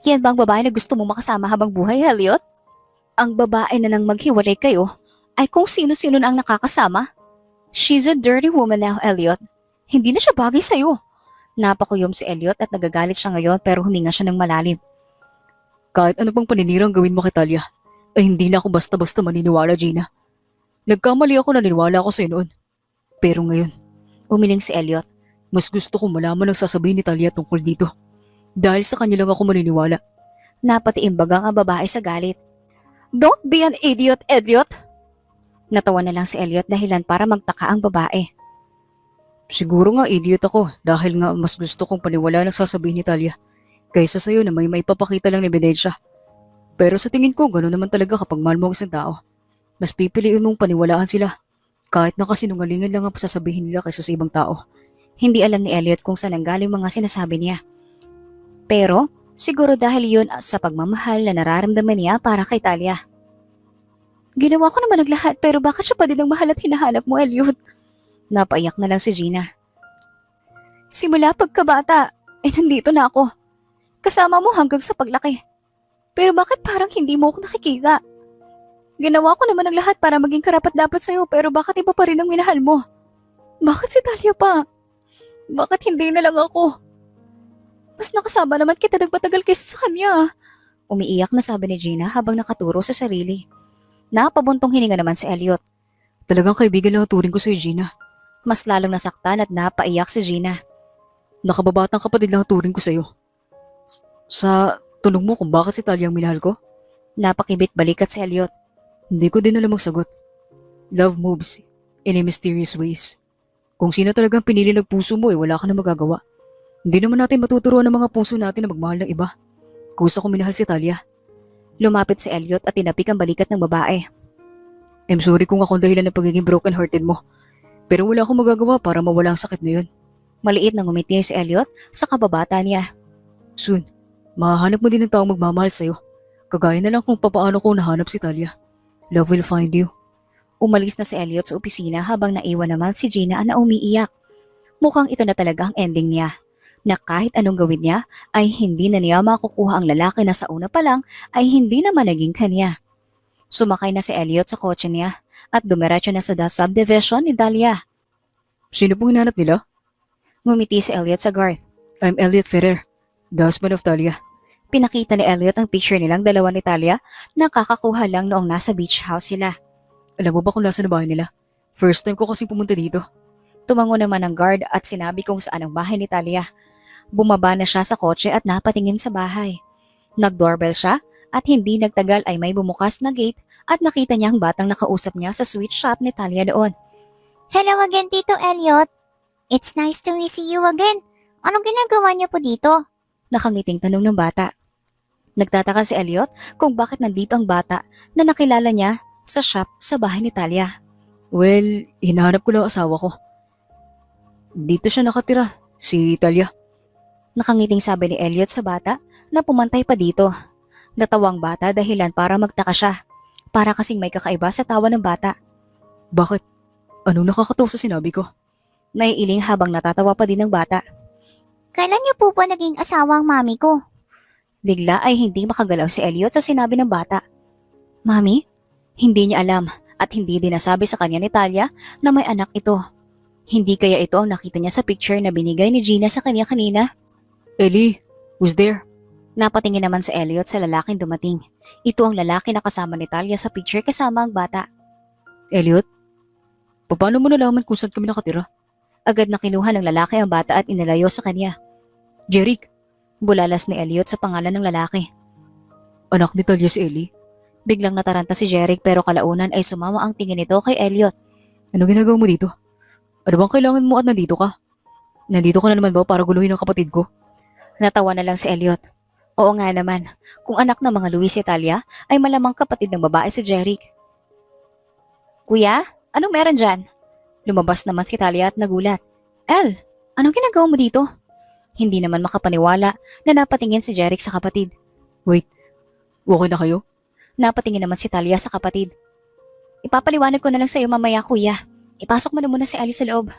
Yan ba ang babae na gusto mong makasama habang buhay, Elliot? Ang babae na nang maghiwalay kayo ay kung sino-sino na ang nakakasama. She's a dirty woman now, Elliot. Hindi na siya bagay sa'yo. Napakuyom si Elliot at nagagalit siya ngayon pero huminga siya ng malalim. Kahit ano pang paninirang gawin mo kay Talia, ay hindi na ako basta-basta maniniwala, Gina. Nagkamali ako na naniwala ako sa'yo noon. Pero ngayon, Umiling si Elliot. mas gusto kong malaman ang sasabihin ni Talia tungkol dito. Dahil sa kanya lang ako maniniwala. Napatiimbagang ang babae sa galit. Don't be an idiot, Elliot! Natawa na lang si Elliot dahilan para magtaka ang babae. Siguro nga idiot ako dahil nga mas gusto kong paniwala ang sasabihin ni Talia kaysa sa'yo na may maipapakita lang na ebidensya. Pero sa tingin ko, gano'n naman talaga kapag mahal mo ang isang tao. Mas pipiliin mong paniwalaan sila kahit na kasinungalingan lang ang sasabihin nila kaysa sa ibang tao. Hindi alam ni Elliot kung saan nanggaling mga sinasabi niya. Pero siguro dahil yun sa pagmamahal na nararamdaman niya para kay Talia. Ginawa ko naman ang lahat pero bakit siya pa din ang mahal at hinahanap mo, Elliot? Napaiyak na lang si Gina. Simula pagkabata, nandito na ako. Kasama mo hanggang sa paglaki. Pero bakit parang hindi mo ako nakikita? Ginawa ko naman ang lahat para maging karapat-dapat sa'yo pero bakit iba pa rin ang minahal mo? Bakit si Talia pa? Bakit hindi na lang ako? Mas nakasama naman kita nagpatagal kaysa sa kanya. Umiiyak na sabi ni Gina habang nakaturo sa sarili. Napabuntong hininga naman si Elliot. Talagang kaibigan lang ang turing ko sa'yo, Gina. Mas lalong nasaktan at napaiyak si Gina. Nakababatang kapatid lang ang turing ko sa'yo. Sa tanong mo kung bakit si Talia ang minahal ko, Napakibit balikat si Elliot. hindi ko din alam ang sagot. Love moves in a mysterious ways. Kung sino talagang pinili ng puso mo wala ka na magagawa. Hindi naman natin matuturuan ng mga puso natin na magmahal ng iba. Kusa ko minahal si Talia. Lumapit si Elliot at tinapik ang balikat ng babae. I'm sorry kung ako ang dahilan ng pagiging broken hearted mo. Pero wala akong magagawa para mawala ang sakit na yun. Maliit na ngumiti si Elliot sa kababata niya. Soon, mahahanap mo din ng taong magmamahal sa'yo. Kagaya na lang kung papaano ko nahanap si Talia. Love will find you. Umalis na si Elliot sa opisina habang naiwan naman si Gina na umiiyak. Mukhang ito na talaga ang ending niya. Na kahit anong gawin niya ay hindi na niya makukuha ang lalaki na sa una pa lang ay hindi naman naging kanya. Sumakay na si Elliot sa kotse niya at dumiretso na sa subdivision ni Dahlia. Sino pong hinanap nila? Ngumiti si Elliot sa guard. I'm Elliot Ferrer, the husband of Talia. Pinakita ni Elliot ang picture nilang dalawa ni Talia na kakakuha lang noong nasa beach house sila. Alam mo ba kung nasa na bahay nila? First time ko kasing pumunta dito. Tumango naman ang guard at sinabi kung saan ang bahay ni Talia. Bumaba na siya sa kotse at napatingin sa bahay. Nag-doorbell siya at hindi nagtagal ay may bumukas na gate at nakita niya ang batang nakausap niya sa sweet shop ni Talia doon. Hello again, Tito Elliot. It's nice to see you again. Anong ginagawa niyo po dito? Nakangiting tanong ng bata. Nagtataka si Elliot kung bakit nandito ang bata na nakilala niya sa shop sa bahay ni Talia. Well, hinahanap ko lang ang asawa ko. Dito siya nakatira, si Talia. Nakangiting sabi ni Elliot sa bata na pumantay pa dito. Natawang bata dahilan para magtaka siya. Para kasing may kakaiba sa tawa ng bata. Bakit? Anong nakakatawa sa sinabi ko? Naiiling habang natatawa pa din ng bata. Kailan niyo po ba naging asawa ang mami ko? Bigla ay hindi makagalaw si Elliot sa sinabi ng bata. Mami, hindi niya alam at hindi din nasabi sa kanya ni Talia na may anak ito. Hindi kaya ito ang nakita niya sa picture na binigay ni Gina sa kanya kanina? Ellie, who's there? Napatingin naman si Elliot sa lalaking dumating. Ito ang lalaki na kasama ni Talia sa picture kasama ang bata. Elliot? Paano mo nalaman kung saan kami nakatira? Agad na kinuha ng lalaki ang bata at inilayo sa kanya. Jeric, Bulalas ni Elliot sa pangalan ng lalaki. anak ni Talia si Ellie. Biglang nataranta si Jeric pero kalaunan ay sumama ang tingin nito kay Elliot. Ano ginagawa mo dito? Ano bang kailangan mo at nandito ka? Nandito ka na naman ba para guluhin ang kapatid ko? Natawa na lang si Elliot. Oo nga naman, kung anak ng mga Luis Italia ay malamang kapatid ng babae si Jeric. Kuya, anong meron dyan? Lumabas naman si Talia at nagulat. El, anong ginagawa mo dito? Hindi naman makapaniwala na napatingin si Jeric sa kapatid. Wait, okay na kayo? Napatingin naman si Talia sa kapatid. Ipapaliwanag ko na lang sa iyo mamaya, kuya. Ipasok mo na muna si Ali sa loob.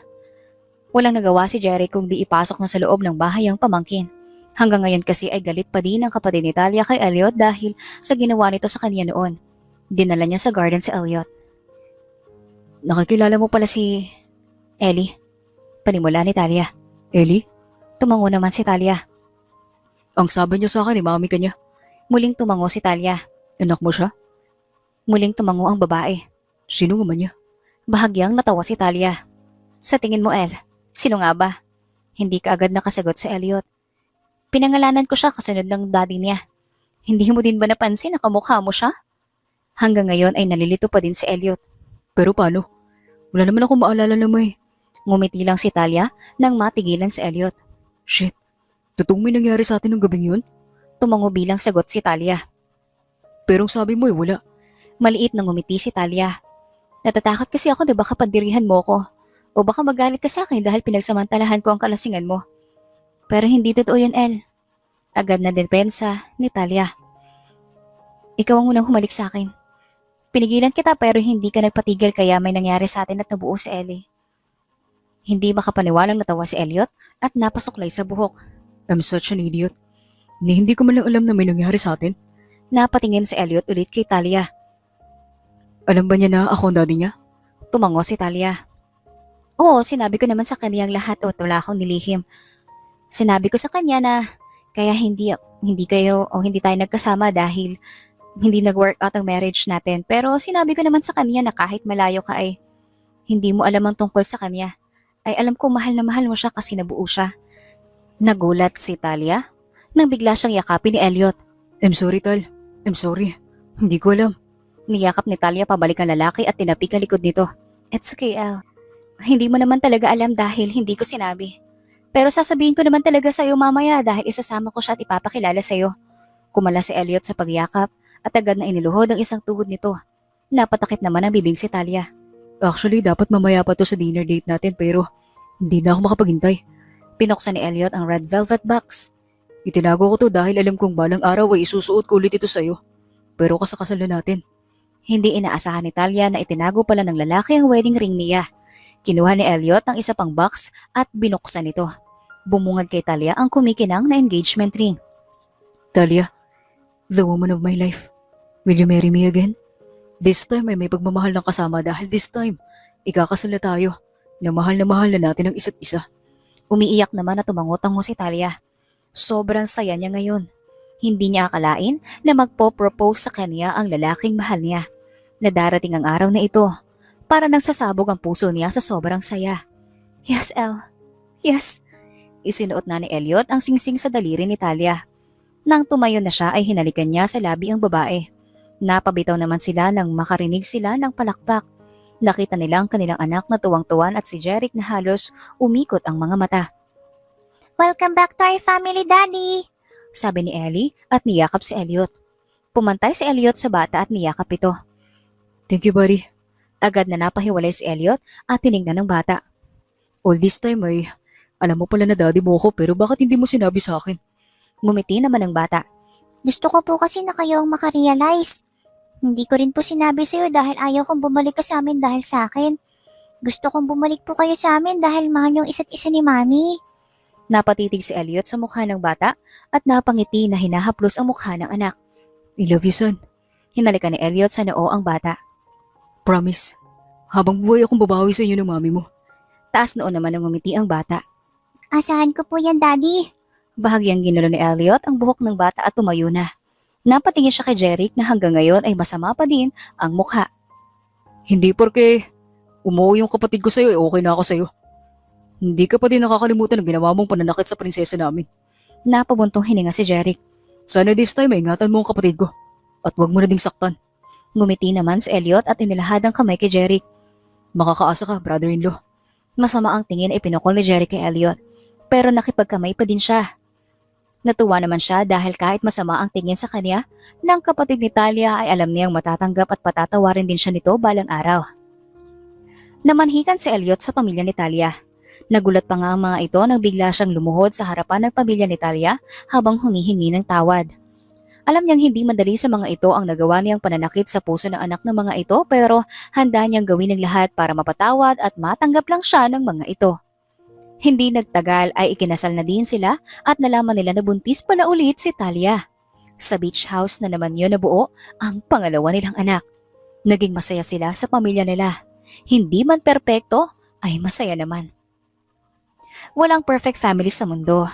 Walang nagawa si Jeric kung di ipasok na sa loob ng bahay ang pamangkin. Hanggang ngayon kasi ay galit pa din ang kapatid ni Talia kay Elliot dahil sa ginawa nito sa kanya noon. Dinala niya sa garden si Elliot. Nakikilala mo pala si Ellie. Panimula ni Talia. Ellie? Tumango naman si Talia. Ang sabi niya sa akin, mami ka niya. Muling tumango si Talia. Anak mo siya? Muling tumango ang babae. Sino nga man niya? Bahagyang natawa si Talia. Sa tingin mo, El, sino nga ba? Hindi ka agad nakasagot si Elliot. Pinangalanan ko siya kasunod ng daddy niya. Hindi mo din ba napansin na kamukha mo siya? Hanggang ngayon ay nalilito pa din si Elliot. Pero paano? Wala naman ako maalala na may. Ngumiti lang si Talia nang matigilan si Elliot. Shit, totoong may nangyari sa atin ng gabing yun? Tumango bilang sagot si Talia. Pero ang sabi mo wala. Maliit na ngumiti si Talia. Natatakot kasi ako na baka pandirihan mo ko. O baka magalit ka sa akin dahil pinagsamantalahan ko ang kalasingan mo. Pero hindi totoo yun, El. Agad na depensa ni Talia. Ikaw ang unang humalik sa akin. Pinigilan kita pero hindi ka nagpatigil kaya may nangyari sa atin at nabuo si Ellie. Hindi makapaniwalang natawa si Elliot at napasuklay sa buhok. I'm such an idiot. Hindi ko man lang alam na may nangyari sa atin. Napatingin si Elliot ulit kay Talia. Alam ba niya na ako ang daddy niya? Tumango si Talia. Oo, sinabi ko naman sa kanya ang lahat at wala akong nilihim. Sinabi ko sa kanya na kaya hindi tayo nagkasama dahil hindi nag-work out ang marriage natin. Pero sinabi ko naman sa kanya na kahit malayo ka ay hindi mo alam ang tungkol sa kanya. Ay alam ko mahal na mahal mo siya kasi nabuo siya. Nagulat si Talia nang bigla siyang yakapin ni Elliot. I'm sorry, Tal. I'm sorry. Hindi ko alam. Niyakap ni Talia pabalik ang lalaki at tinapik ang likod nito. It's okay, El. Hindi mo naman talaga alam dahil hindi ko sinabi. Pero sasabihin ko naman talaga sa'yo mamaya dahil isasama ko siya at ipapakilala sa'yo. Kumala si Elliot sa pagyakap at agad na iniluhod ang isang tuhod nito. Napatakip naman ang bibig si Talia. Actually, dapat mamaya pa to sa dinner date natin pero hindi na ako makapaghintay. Pinuksan ni Elliot ang red velvet box. Itinago ko to dahil alam kong balang araw ay isusuot ko ulit ito sa'yo. Pero kasakasal na natin. Hindi inaasahan ni Talia na itinago pala ng lalaki ang wedding ring niya. Kinuha ni Elliot ang isa pang box at binuksan ito. Bumungad kay Talia ang kumikinang na engagement ring. Talia, the woman of my life. Will you marry me again? This time ay may pagmamahal ng kasama dahil this time, ikakasal na tayo. Na mahal na natin ang isa't isa. Umiiyak naman at tumango-tango si Talia. Sobrang saya niya ngayon. Hindi niya akalain na magpo-propose sa kanya ang lalaking mahal niya. Na darating ang araw na ito. Para nang sasabog ang puso niya sa sobrang saya. Yes, El. Yes. Isinuot na ni Elliot ang singsing sa daliri ni Talia. Nang tumayo na siya ay hinalikan niya sa labi ang babae. Napabitaw naman sila nang makarinig sila ng palakpak. Nakita nila ang kanilang anak na tuwang-tuwan at si Jeric na halos umikot ang mga mata. Welcome back to our family, Daddy! Sabi ni Ellie at niyakap si Elliot. Pumantay si Elliot sa bata at niyakap ito. Thank you, buddy. Agad na napahiwalay si Elliot at tinignan ng bata. All this time ay, alam mo pala na daddy mo ako pero bakit hindi mo sinabi sa akin? Ngumiti naman ang bata. Gusto ko po kasi na kayo ang makarealize. Hindi ko rin po sinabi sa'yo dahil ayaw kong bumalik ka sa amin dahil sa akin. Gusto kong bumalik po kayo sa amin dahil mahal yung isa't isa ni Mami. Napatitig si Elliot sa mukha ng bata at napangiti na hinahaplos ang mukha ng anak. I love you, son. Hinalikan ni Elliot sa noo ang bata. Promise. Habang buhay akong babawi sa inyo ng mami mo. Taas noon naman ang ngumiti ang bata. Asahan ko po yan, Daddy. Bahagyang ginulo ni Elliot ang buhok ng bata at tumayo na. Napatingin siya kay Jeric na hanggang ngayon ay masama pa din ang mukha. Hindi porke umuwi yung kapatid ko sa'yo okay na ako sa'yo. Hindi ka pa din nakakalimutan ng ginawa mong pananakit sa prinsesa namin. Napabuntong hininga si Jeric. Sana this time ay ingatan mo ang kapatid ko. At huwag mo na ding saktan. Ngumiti naman si Elliot at inilahad ang kamay kay Jeric. Makakaasa ka, brother-in-law. Masama ang tingin ay pinukol ni Jeric kay Elliot. Pero nakipagkamay pa din siya. Natuwa naman siya dahil kahit masama ang tingin sa kanya, ng kapatid ni Talia ay alam niyang matatanggap at patatawarin din siya nito balang araw. Namanhikan si Elliot sa pamilya ni Talia. Nagulat pa nga ang mga ito nang bigla siyang lumuhod sa harapan ng pamilya ni Talia habang humihingi ng tawad. Alam niyang hindi madali sa mga ito ang nagawa niyang pananakit sa puso ng anak ng mga ito pero handa niyang gawin ang lahat para mapatawad at matanggap lang siya ng mga ito. Hindi nagtagal ay ikinasal na din sila at nalaman nila na buntis pala ulit si Talia. Sa beach house na naman yun nabuo ang pangalawa nilang anak. Naging masaya sila sa pamilya nila. Hindi man perpekto ay masaya naman. Walang perfect family sa mundo.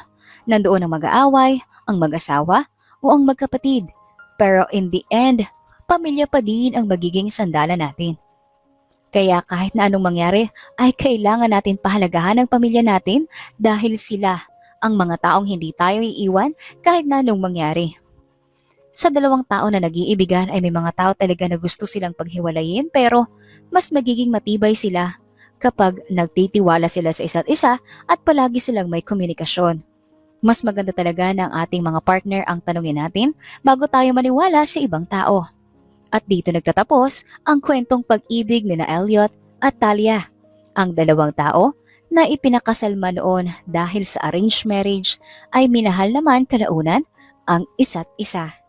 Nandoon ang mag-aaway, ang mag-asawa, o ang magkapatid. Pero in the end, pamilya pa din ang magiging sandalan natin. Kaya kahit na anong mangyari, ay kailangan natin pahalagahan ang pamilya natin dahil sila ang mga taong hindi tayo iiwan kahit na anong mangyari. Sa dalawang tao na nag-iibigan ay may mga tao talaga na gusto silang paghiwalayin pero mas magiging matibay sila kapag nagtitiwala sila sa isa't isa at palagi silang may komunikasyon. Mas maganda talaga na ang ating mga partner ang tanungin natin bago tayo maniwala sa ibang tao. At dito nagtatapos ang kwentong pag-ibig ni na Elliot at Talia, ang dalawang tao na ipinakasal man noon dahil sa arranged marriage ay minahal naman kalaunan ang isa't isa.